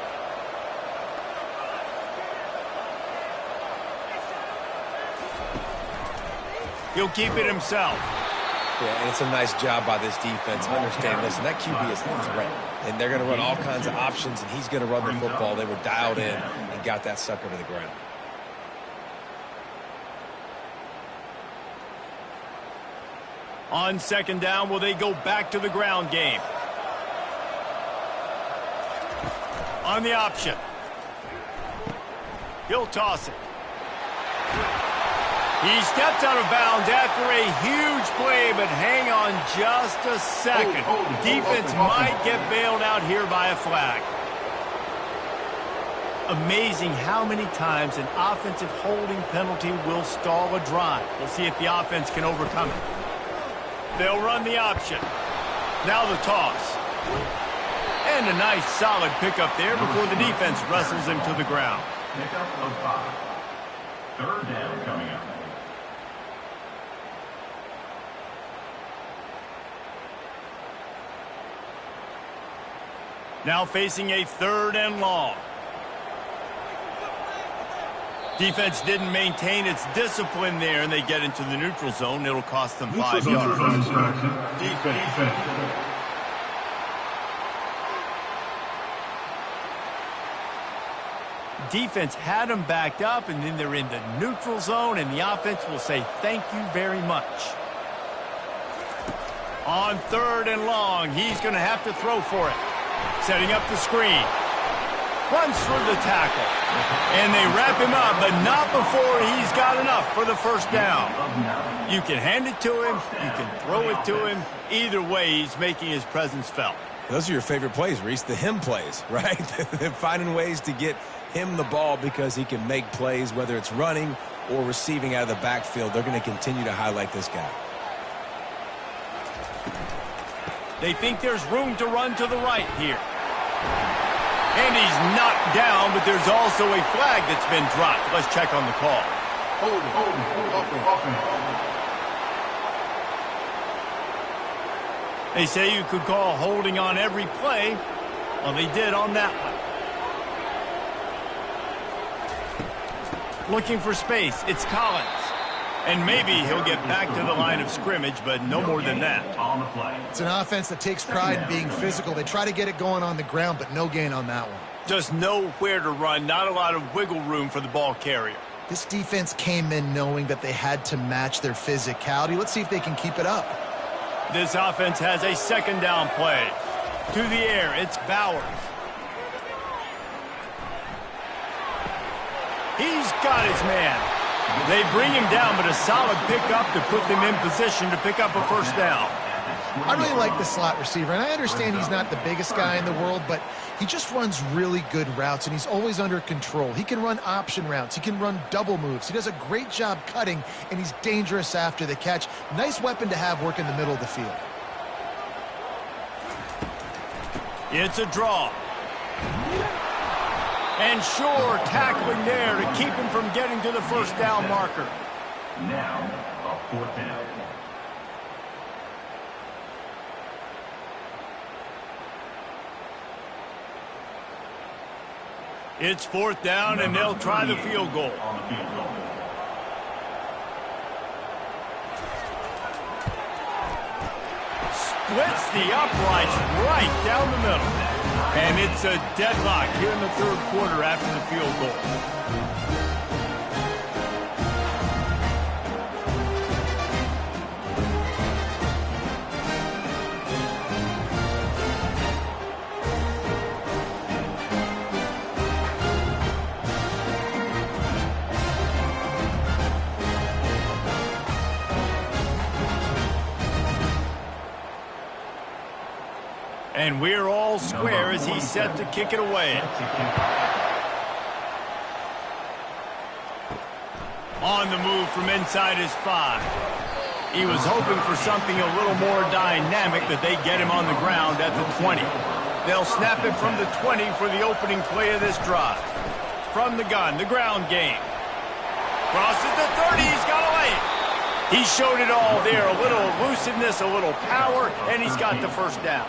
He'll keep it himself. Yeah, and it's a nice job by this defense. Understand, listen, that QB is a threat. And they're going to run all kinds of options, and he's going to run the football. They were dialed in and got that sucker to the ground. On second down, will they go back to the ground game? On the option. He'll toss it. He steps out of bounds after a huge play, but hang on just a second. Defense might get bailed out here by a flag. Amazing how many times an offensive holding penalty will stall a drive. We'll see if the offense can overcome it. They'll run the option. Now the toss. And a nice solid pickup there before the defense wrestles him to the ground. Pickup of 5. Third down coming up. Now facing a 3rd and long. Defense didn't maintain its discipline there, and they get into the neutral zone. It'll cost them 5 yards. Defense. Defense had them backed up, and then they're in the neutral zone, and the offense will say thank you very much. On 3rd and long, he's going to have to throw for it. Setting up the screen. Runs for the tackle. And they wrap him up, but not before he's got enough for the first down. You can hand it to him. You can throw it to him. Either way, he's making his presence felt. Those are your favorite plays, Reese, the him plays, right? Finding ways to get him the ball because he can make plays, whether it's running or receiving out of the backfield. They're going to continue to highlight this guy. They think there's room to run to the right here. And he's knocked down, but there's also a flag that's been dropped. Let's check on the call. They say you could call holding on every play. Well, they did on that one. Looking for space. It's Collins. And maybe he'll get back to the line of scrimmage, but no more than that. It's an offense that takes pride in being physical. They try to get it going on the ground, but no gain on that one. Just nowhere to run. Not a lot of wiggle room for the ball carrier. This defense came in knowing that they had to match their physicality. Let's see if they can keep it up. This offense has a 2nd down play. To the air, it's Bowers. He's got his man. They bring him down, but a solid pickup to put them in position to pick up a 1st down. I really like the slot receiver, and I understand he's not the biggest guy in the world, but he just runs really good routes, and he's always under control. He can run option routes. He can run double moves. He does a great job cutting, and he's dangerous after the catch. Nice weapon to have work in the middle of the field. It's a draw. And sure, tackling there to keep him from getting to the 1st down marker. Now, a 4th down. It's 4th down, and they'll try the field goal. On the field goal. Splits the uprights right down the middle. And it's a deadlock here in the 3rd quarter after the field goal. And we're all square as he's set to kick it away. On the move from inside his 5. He was hoping for something a little more dynamic, but they get him on the ground at the 20. They'll snap it from the 20 for the opening play of this drive. From the gun, the ground game. Crosses the 30, he's got away. He showed it all there, a little elusiveness, a little power, and he's got the 1st down.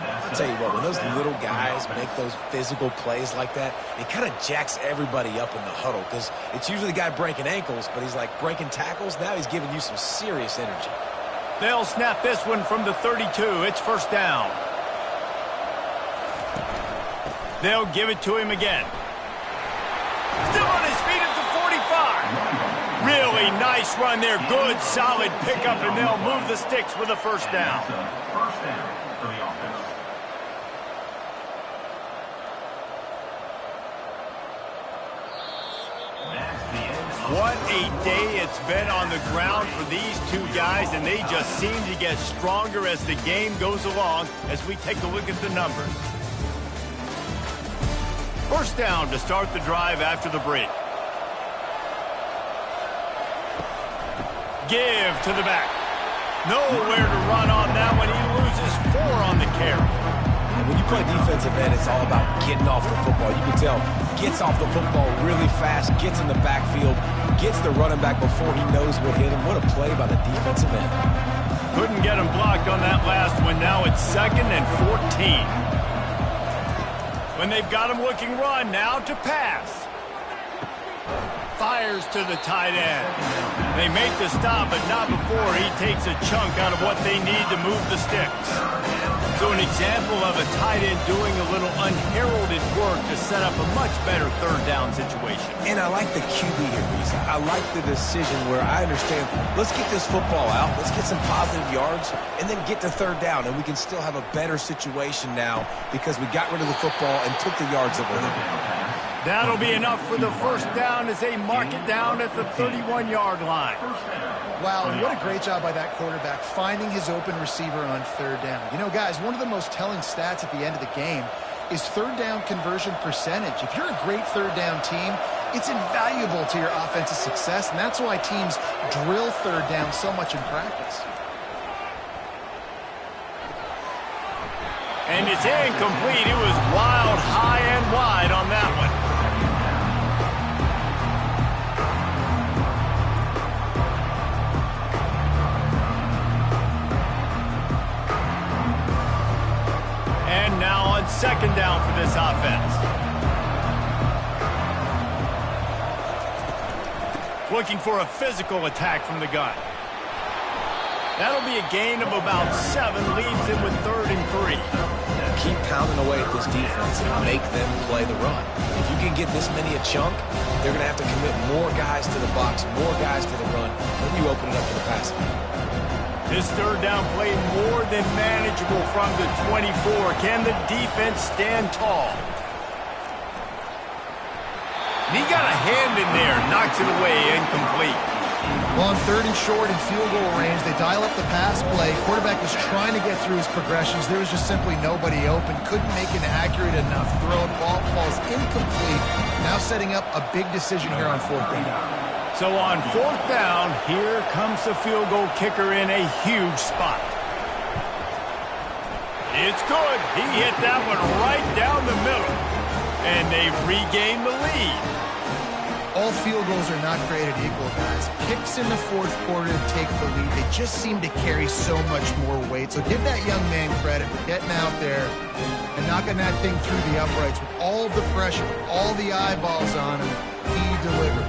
I'll tell you what, when those little guys make those physical plays like that, it kind of jacks everybody up in the huddle because it's usually the guy breaking ankles, but he's like breaking tackles. Now he's giving you some serious energy. They'll snap this one from the 32. It's first down. They'll give it to him again. Still on his feet at the 45. Really nice run there. Good, solid pickup, and they'll move the sticks with a first down. First down for the offense. What a day it's been on the ground for these two guys, and they just seem to get stronger as the game goes along as we take a look at the numbers. First down to start the drive after the break. Give to the back. Nowhere to run on that one. He loses 4 on the carry. And when you play defensive end, it's all about getting off the football. You can tell, gets off the football really fast, gets in the backfield, gets the running back before he knows what hit him. What a play by the defensive end. Couldn't get him blocked on that last one. Now it's 2nd and 14. When they've got him looking run, now to pass. Fires to the tight end. They make the stop, but not before he takes a chunk out of what they need to move the sticks. So an example of a tight end doing a little unheralded work to set up a much better third down situation. And I like the QB here, Reese. I like the decision where I understand, let's get this football out, let's get some positive yards, and then get to third down, and we can still have a better situation now because we got rid of the football and took the yards that were there. That'll be enough for the first down as they mark it down at the 31-yard line. Wow, and what a great job by that quarterback finding his open receiver on third down. You know, guys, one of the most telling stats at the end of the game is third down conversion percentage. If you're a great third down team, it's invaluable to your offensive success, and that's why teams drill third down so much in practice. And it's incomplete. It was wild, high and wide on that one. And now on second down for this offense. Looking for a physical attack from the gun. That'll be a gain of about 7, leaves him with 3rd and 3. Keep pounding away at this defense and make them play the run. If you can get this many a chunk, they're going to have to commit more guys to the box, more guys to the run, then you open it up for the passing. This third down play more than manageable from the 24. Can the defense stand tall? And he got a hand in there, knocks it away, incomplete. Well, on 3rd and short and field goal range, they dial up the pass play. Quarterback was trying to get through his progressions. There was just simply nobody open. Couldn't make an accurate enough throw. Ball falls incomplete. Now setting up a big decision here on 4th down. So on 4th down, here comes the field goal kicker in a huge spot. It's good. He hit that one right down the middle. And they've regained the lead. All field goals are not created equal, guys. Kicks in the 4th quarter take the lead. They just seem to carry so much more weight. So give that young man credit for getting out there and knocking that thing through the uprights with all the pressure, all the eyeballs on him. He delivered.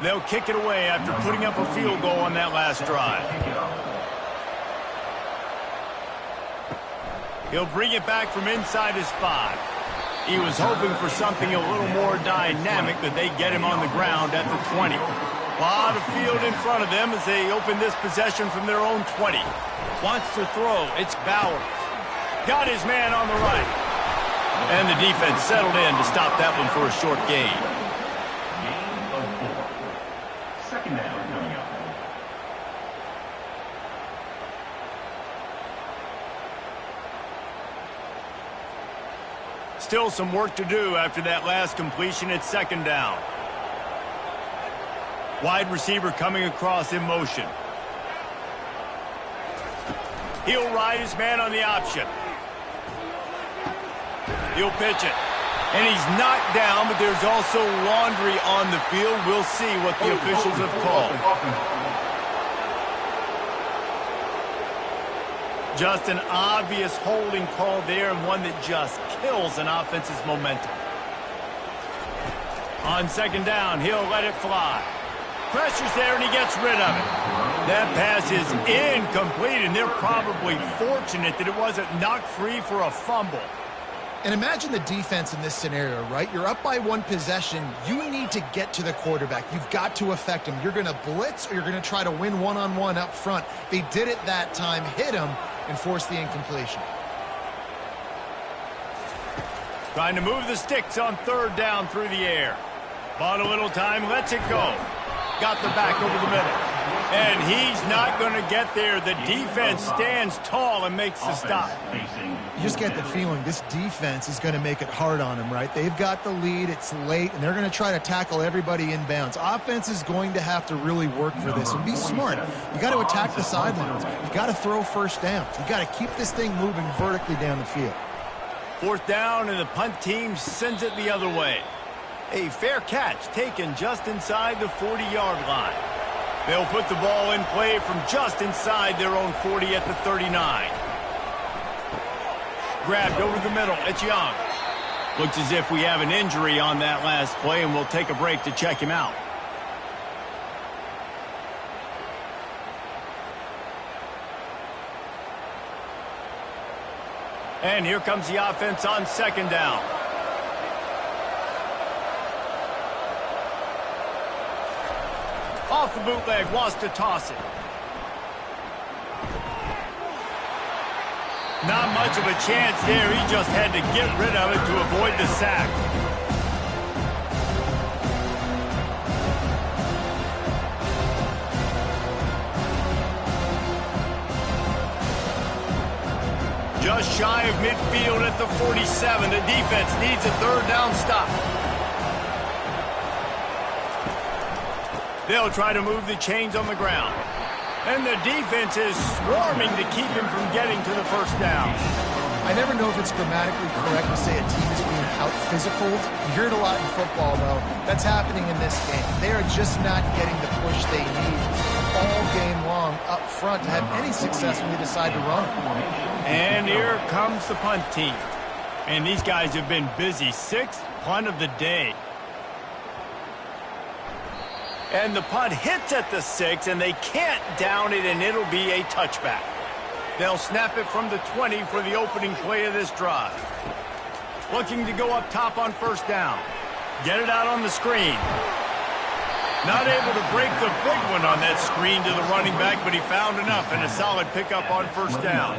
They'll kick it away after putting up a field goal on that last drive. He'll bring it back from inside his 5. He was hoping for something a little more dynamic, but they get him on the ground at the 20. A lot of field in front of them as they open this possession from their own 20. Wants to throw. It's Bowers. Got his man on the right. And the defense settled in to stop that one for a short gain. Second down coming up. Still some work to do after that last completion at 2nd down. Wide receiver coming across in motion. He'll ride his man on the option. He'll pitch it. And he's knocked down, but there's also laundry on the field. We'll see what the officials have called. Just an obvious holding call there, and one that just kills an offense's momentum. On second down, he'll let it fly. Pressure's there, and he gets rid of it. That pass is incomplete, and they're probably fortunate that it wasn't knocked free for a fumble. And imagine the defense in this scenario, right? You're up by one possession. You need to get to the quarterback. You've got to affect him. You're going to blitz, or you're going to try to win one-on-one up front. They did it that time, hit him, and forced the incompletion. Trying to move the sticks on third down through the air. Bought a little time, lets it go. Got the back over the middle. And he's not going to get there. The defense stands tall and makes the stop. You just get the feeling this defense is going to make it hard on him, right? They've got the lead, it's late, and they're going to try to tackle everybody inbounds. Offense is going to have to really work for this and be smart. You got to attack the sidelines. You got to throw first downs. You got to keep this thing moving vertically down the field. Fourth down, and the punt team sends it the other way. A fair catch taken just inside the 40-yard line. They'll put the ball in play from just inside their own 40 at the 39. Grabbed over the middle. It's Young. Looks as if we have an injury on that last play, and we'll take a break to check him out. And here comes the offense on second down. Off the bootleg, wants to toss it. Not much of a chance there. He just had to get rid of it to avoid the sack. Just shy of midfield at the 47. The defense needs a third down stop. They'll try to move the chains on the ground. And the defense is swarming to keep him from getting to the first down. I never know if it's grammatically correct to say a team is being out-physicaled. You hear it a lot in football, though. That's happening in this game. They are just not getting the push they need all game long up front to have any success when they decide to run. And here comes the punt team. And these guys have been busy. Sixth punt of the day. And the punt hits at the 6, and they can't down it, and it'll be a touchback. They'll snap it from the 20 for the opening play of this drive. Looking to go up top on first down. Get it out on the screen. Not able to break the big one on that screen to the running back, but he found enough and a solid pickup on first down.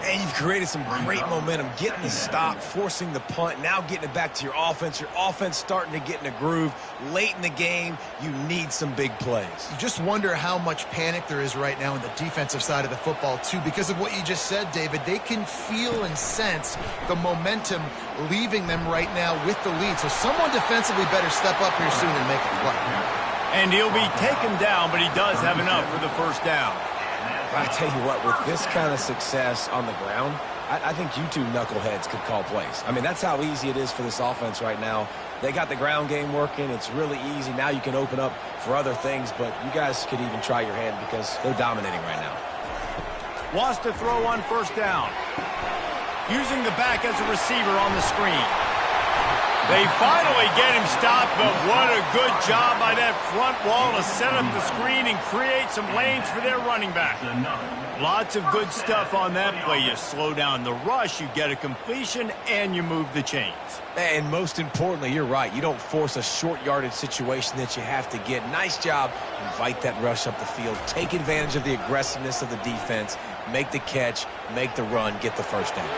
And you've created some great momentum, getting the stop, forcing the punt, now getting it back to your offense. Your offense starting to get in a groove. Late in the game, you need some big plays. You just wonder how much panic there is right now on the defensive side of the football, too. Because of what you just said, David, they can feel and sense the momentum leaving them right now with the lead. So someone defensively better step up here soon and make a play. And he'll be taken down, but he does have enough for the first down. I tell you what, with this kind of success on the ground, I think you two knuckleheads could call plays. I mean, that's how easy it is for this offense right now. They got the ground game working. It's really easy. Now you can open up for other things, but you guys could even try your hand because they're dominating right now. Wants to throw on first down. Using the back as a receiver on the screen. They finally get him stopped, but what a good job by that front wall to set up the screen and create some lanes for their running back. Lots of good stuff on that play. You slow down the rush, you get a completion, and you move the chains. And most importantly, you're right. You don't force a short yardage situation that you have to get. Nice job. Invite that rush up the field. Take advantage of the aggressiveness of the defense. Make the catch, make the run, get the first down.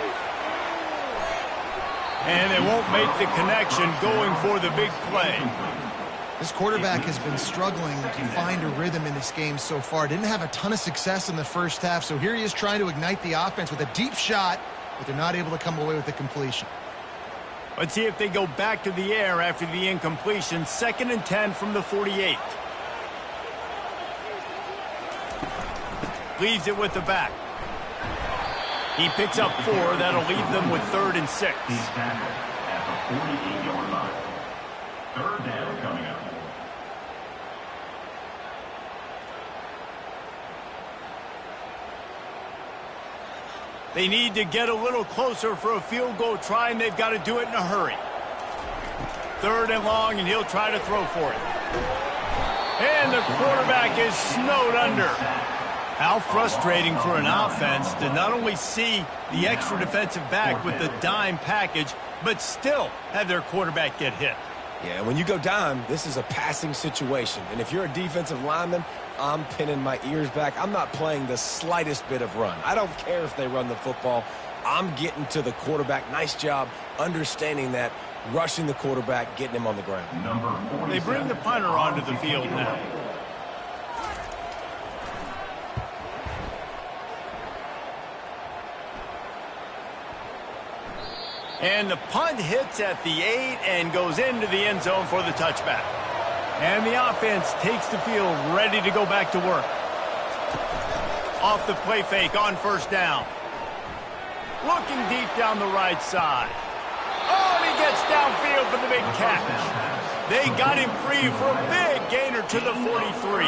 And they won't make the connection going for the big play. This quarterback has been struggling to find a rhythm in this game so far. Didn't have a ton of success in the first half, so here he is trying to ignite the offense with a deep shot, but they're not able to come away with the completion. Let's see if they go back to the air after the incompletion. 2nd and 10 from the 48. Leaves it with the back. He picks up 4. That'll leave them with 3rd and 6. He's tackled at the 48-yard line. Third down coming up. They need to get a little closer for a field goal try, and they've got to do it in a hurry. 3rd and long, and he'll try to throw for it. And the quarterback is snowed under. How frustrating for an offense to not only see the extra defensive back with the dime package, but still have their quarterback get hit. Yeah, when you go dime, this is a passing situation. And if you're a defensive lineman, I'm pinning my ears back. I'm not playing the slightest bit of run. I don't care if they run the football. I'm getting to the quarterback. Nice job understanding that, rushing the quarterback, getting him on the ground. They bring the punter onto the field now. And the punt hits at the 8 and goes into the end zone for the touchback. And the offense takes the field, ready to go back to work. Off the play fake on 1st down. Looking deep down the right side. Oh, and he gets downfield for the big catch. They got him free for a big gainer to the 43.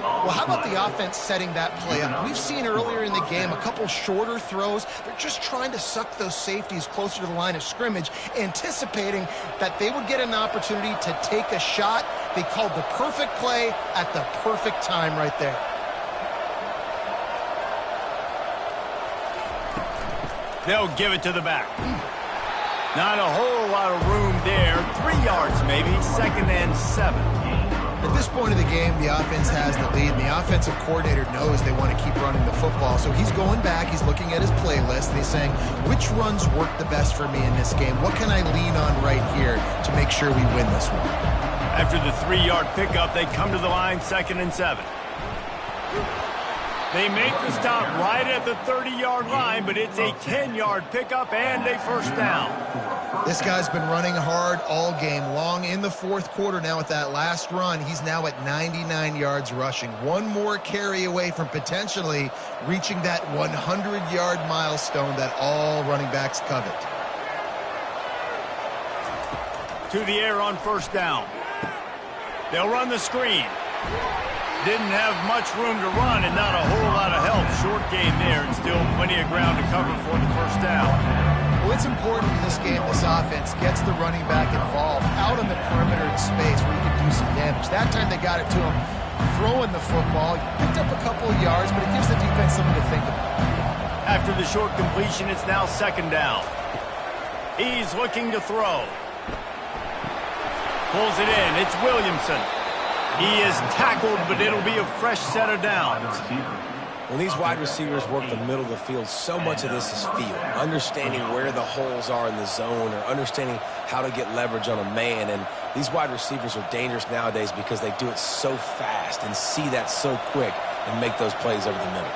Well, how about the offense setting that play up? We've seen earlier in the game a couple shorter throws. They're just trying to suck those safeties closer to the line of scrimmage, anticipating that they would get an opportunity to take a shot. They called the perfect play at the perfect time right there. They'll give it to the back. Not a whole lot of room there. 3 yards maybe, 2nd and 7. At this point of the game, the offense has the lead, and the offensive coordinator knows they want to keep running the football. So he's going back, he's looking at his playlist, and he's saying, which runs work the best for me in this game? What can I lean on right here to make sure we win this one? After the 3-yard pickup, they come to the line, 2nd and 7. They make the stop right at the 30-yard line, but it's a 10-yard pickup and a 1st down. This guy's been running hard all game long. In the 4th quarter now with that last run, he's now at 99 yards rushing. One more carry away from potentially reaching that 100-yard milestone that all running backs covet. To the air on 1st down. They'll run the screen. Didn't have much room to run and not a whole lot of help. Short gain there and still plenty of ground to cover for the 1st down. Well, it's important in this game this offense gets the running back involved out on the perimeter in space where he can do some damage. That time they got it to him throwing the football. He picked up a couple of yards, but it gives the defense something to think about. After the short completion, it's now 2nd down. He's looking to throw. Pulls it in. It's Williamson. He is tackled, but it'll be a fresh set of downs. When these wide receivers work the middle of the field, so much of this is feel. Understanding where the holes are in the zone or understanding how to get leverage on a man. And these wide receivers are dangerous nowadays because they do it so fast and see that so quick and make those plays over the middle.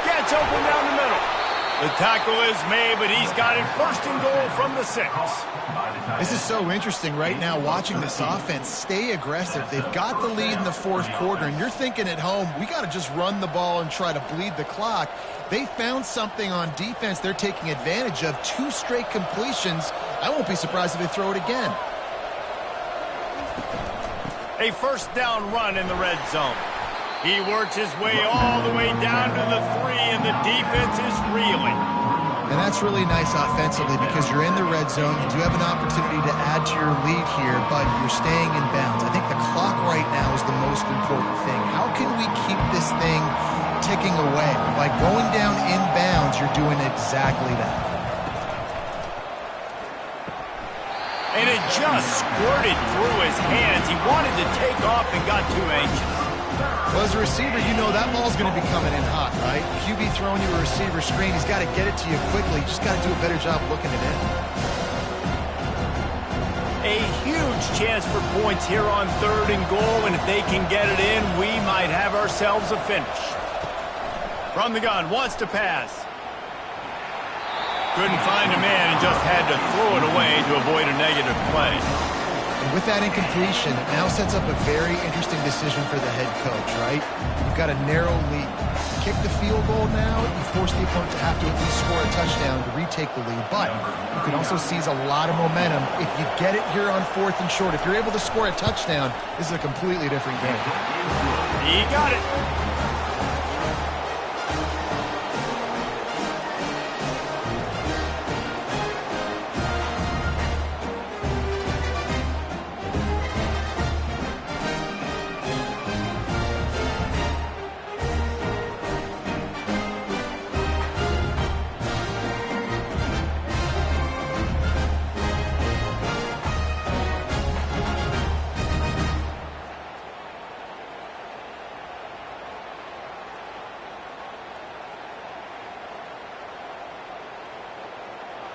Gets open down the middle. The tackle is made, but he's got it 1st and goal from the 6. This is so interesting right now watching this offense stay aggressive. They've got the lead in the 4th quarter, and you're thinking at home, we got to just run the ball and try to bleed the clock. They found something on defense they're taking advantage of. 2 straight completions. I won't be surprised if they throw it again. A 1st down run in the red zone. He works his way all the way down to the 3, and the defense is reeling. And that's really nice offensively because you're in the red zone. You do have an opportunity to add to your lead here, but you're staying in bounds. I think the clock right now is the most important thing. How can we keep this thing ticking away? By going down in bounds, you're doing exactly that. And it just squirted through his hands. He wanted to take off and got too anxious. Well, as a receiver, you know that ball's going to be coming in hot, right? QB throwing you a receiver screen. He's got to get it to you quickly. You just got to do a better job looking it in. A huge chance for points here on 3rd and goal, and if they can get it in, we might have ourselves a finish. From the gun, wants to pass. Couldn't find a man and just had to throw it away to avoid a negative play. And with that incompletion, it now sets up a very interesting decision for the head coach, right? You've got a narrow lead. Kick the field goal now, you force the opponent to have to at least score a touchdown to retake the lead. But you can also seize a lot of momentum if you get it here on 4th and short. If you're able to score a touchdown, this is a completely different game. He got it.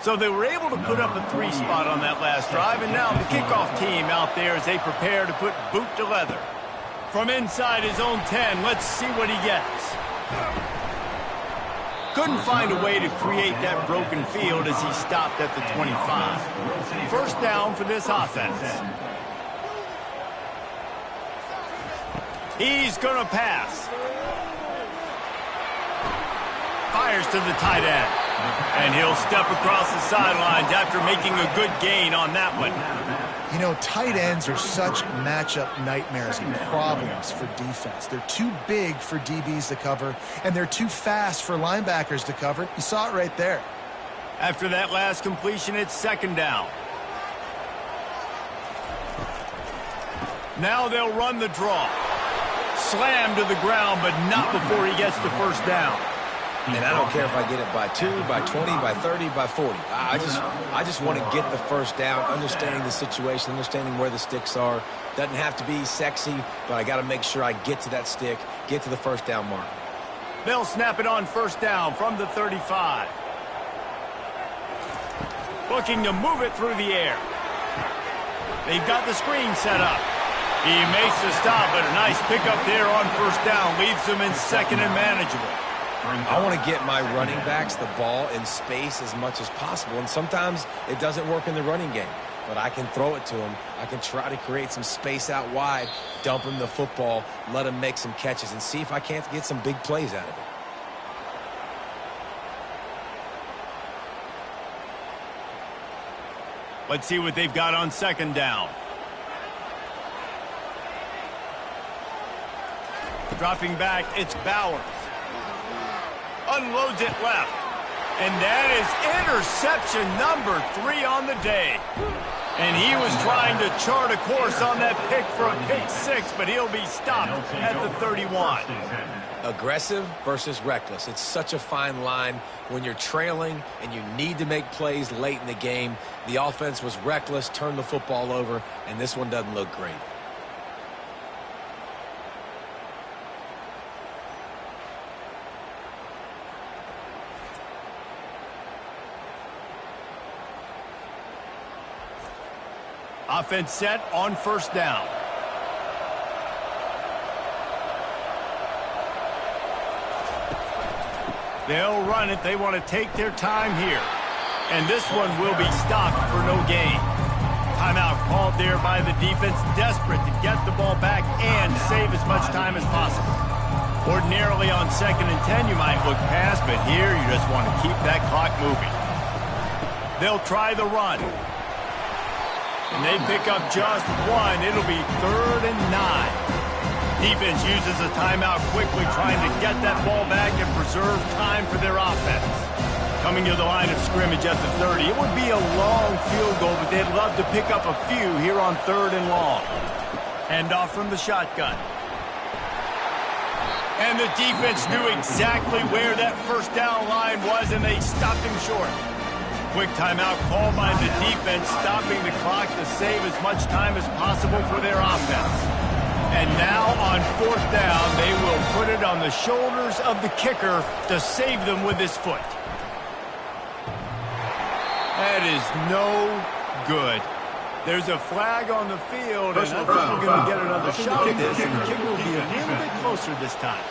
So they were able to put up a 3 spot on that last drive, and now the kickoff team out there as they prepare to put boot to leather. From inside his own 10, let's see what he gets. Couldn't find a way to create that broken field as he stopped at the 25. First down for this offense. He's going to pass. Fires to the tight end. And he'll step across the sidelines after making a good gain on that one. You know, tight ends are such matchup nightmares and problems for defense. They're too big for DBs to cover, and they're too fast for linebackers to cover. You saw it right there. After that last completion, it's second down. Now they'll run the draw. Slam to the ground, but not before he gets the first down. And I don't care if I get it by 2, by 20, by 30, by 40. I just want to get the first down, understanding the situation, understanding where the sticks are. Doesn't have to be sexy, but I got to make sure I get to that stick, get to the first down mark. They'll snap it on first down from the 35. Looking to move it through the air. They've got the screen set up. He makes the stop, but a nice pickup there on first down. Leaves them in second and manageable. I want to get my running backs the ball in space as much as possible, and sometimes it doesn't work in the running game, but I can throw it to them. I can try to create some space out wide, dump him the football, let him make some catches, and see if I can't get some big plays out of it. Let's see what they've got on second down. Dropping back, it's Bowers. Unloads it left. And that is interception number 3 on the day. And he was trying to chart a course on that pick for a pick 6, but he'll be stopped at the 31. Aggressive versus reckless. It's such a fine line when you're trailing and you need to make plays late in the game. The offense was reckless, turned the football over, and this one doesn't look great. Offense set on first down. They'll run it. They want to take their time here. And this one will be stopped for no gain. Timeout called there by the defense, desperate to get the ball back and save as much time as possible. Ordinarily on 2nd and 10, you might look past, but here you just want to keep that clock moving. They'll try the run. And they pick up just 1. It'll be 3rd and 9. Defense uses a timeout quickly, trying to get that ball back and preserve time for their offense. Coming to the line of scrimmage at the 30. It would be a long field goal, but they'd love to pick up a few here on 3rd and long. Hand off from the shotgun. And the defense knew exactly where that first down line was, and they stopped him short. Quick timeout called by the defense, stopping the clock to save as much time as possible for their offense. And now on 4th down, they will put it on the shoulders of the kicker to save them with his foot. That is no good. There's a flag on the field, and I think we're going to get another shot at this, and the kicker will be a little bit closer this time.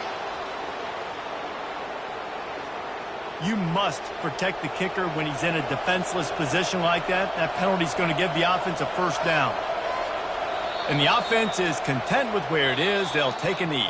You must protect the kicker when he's in a defenseless position like that. That penalty is going to give the offense a first down. And the offense is content with where it is. They'll take a knee.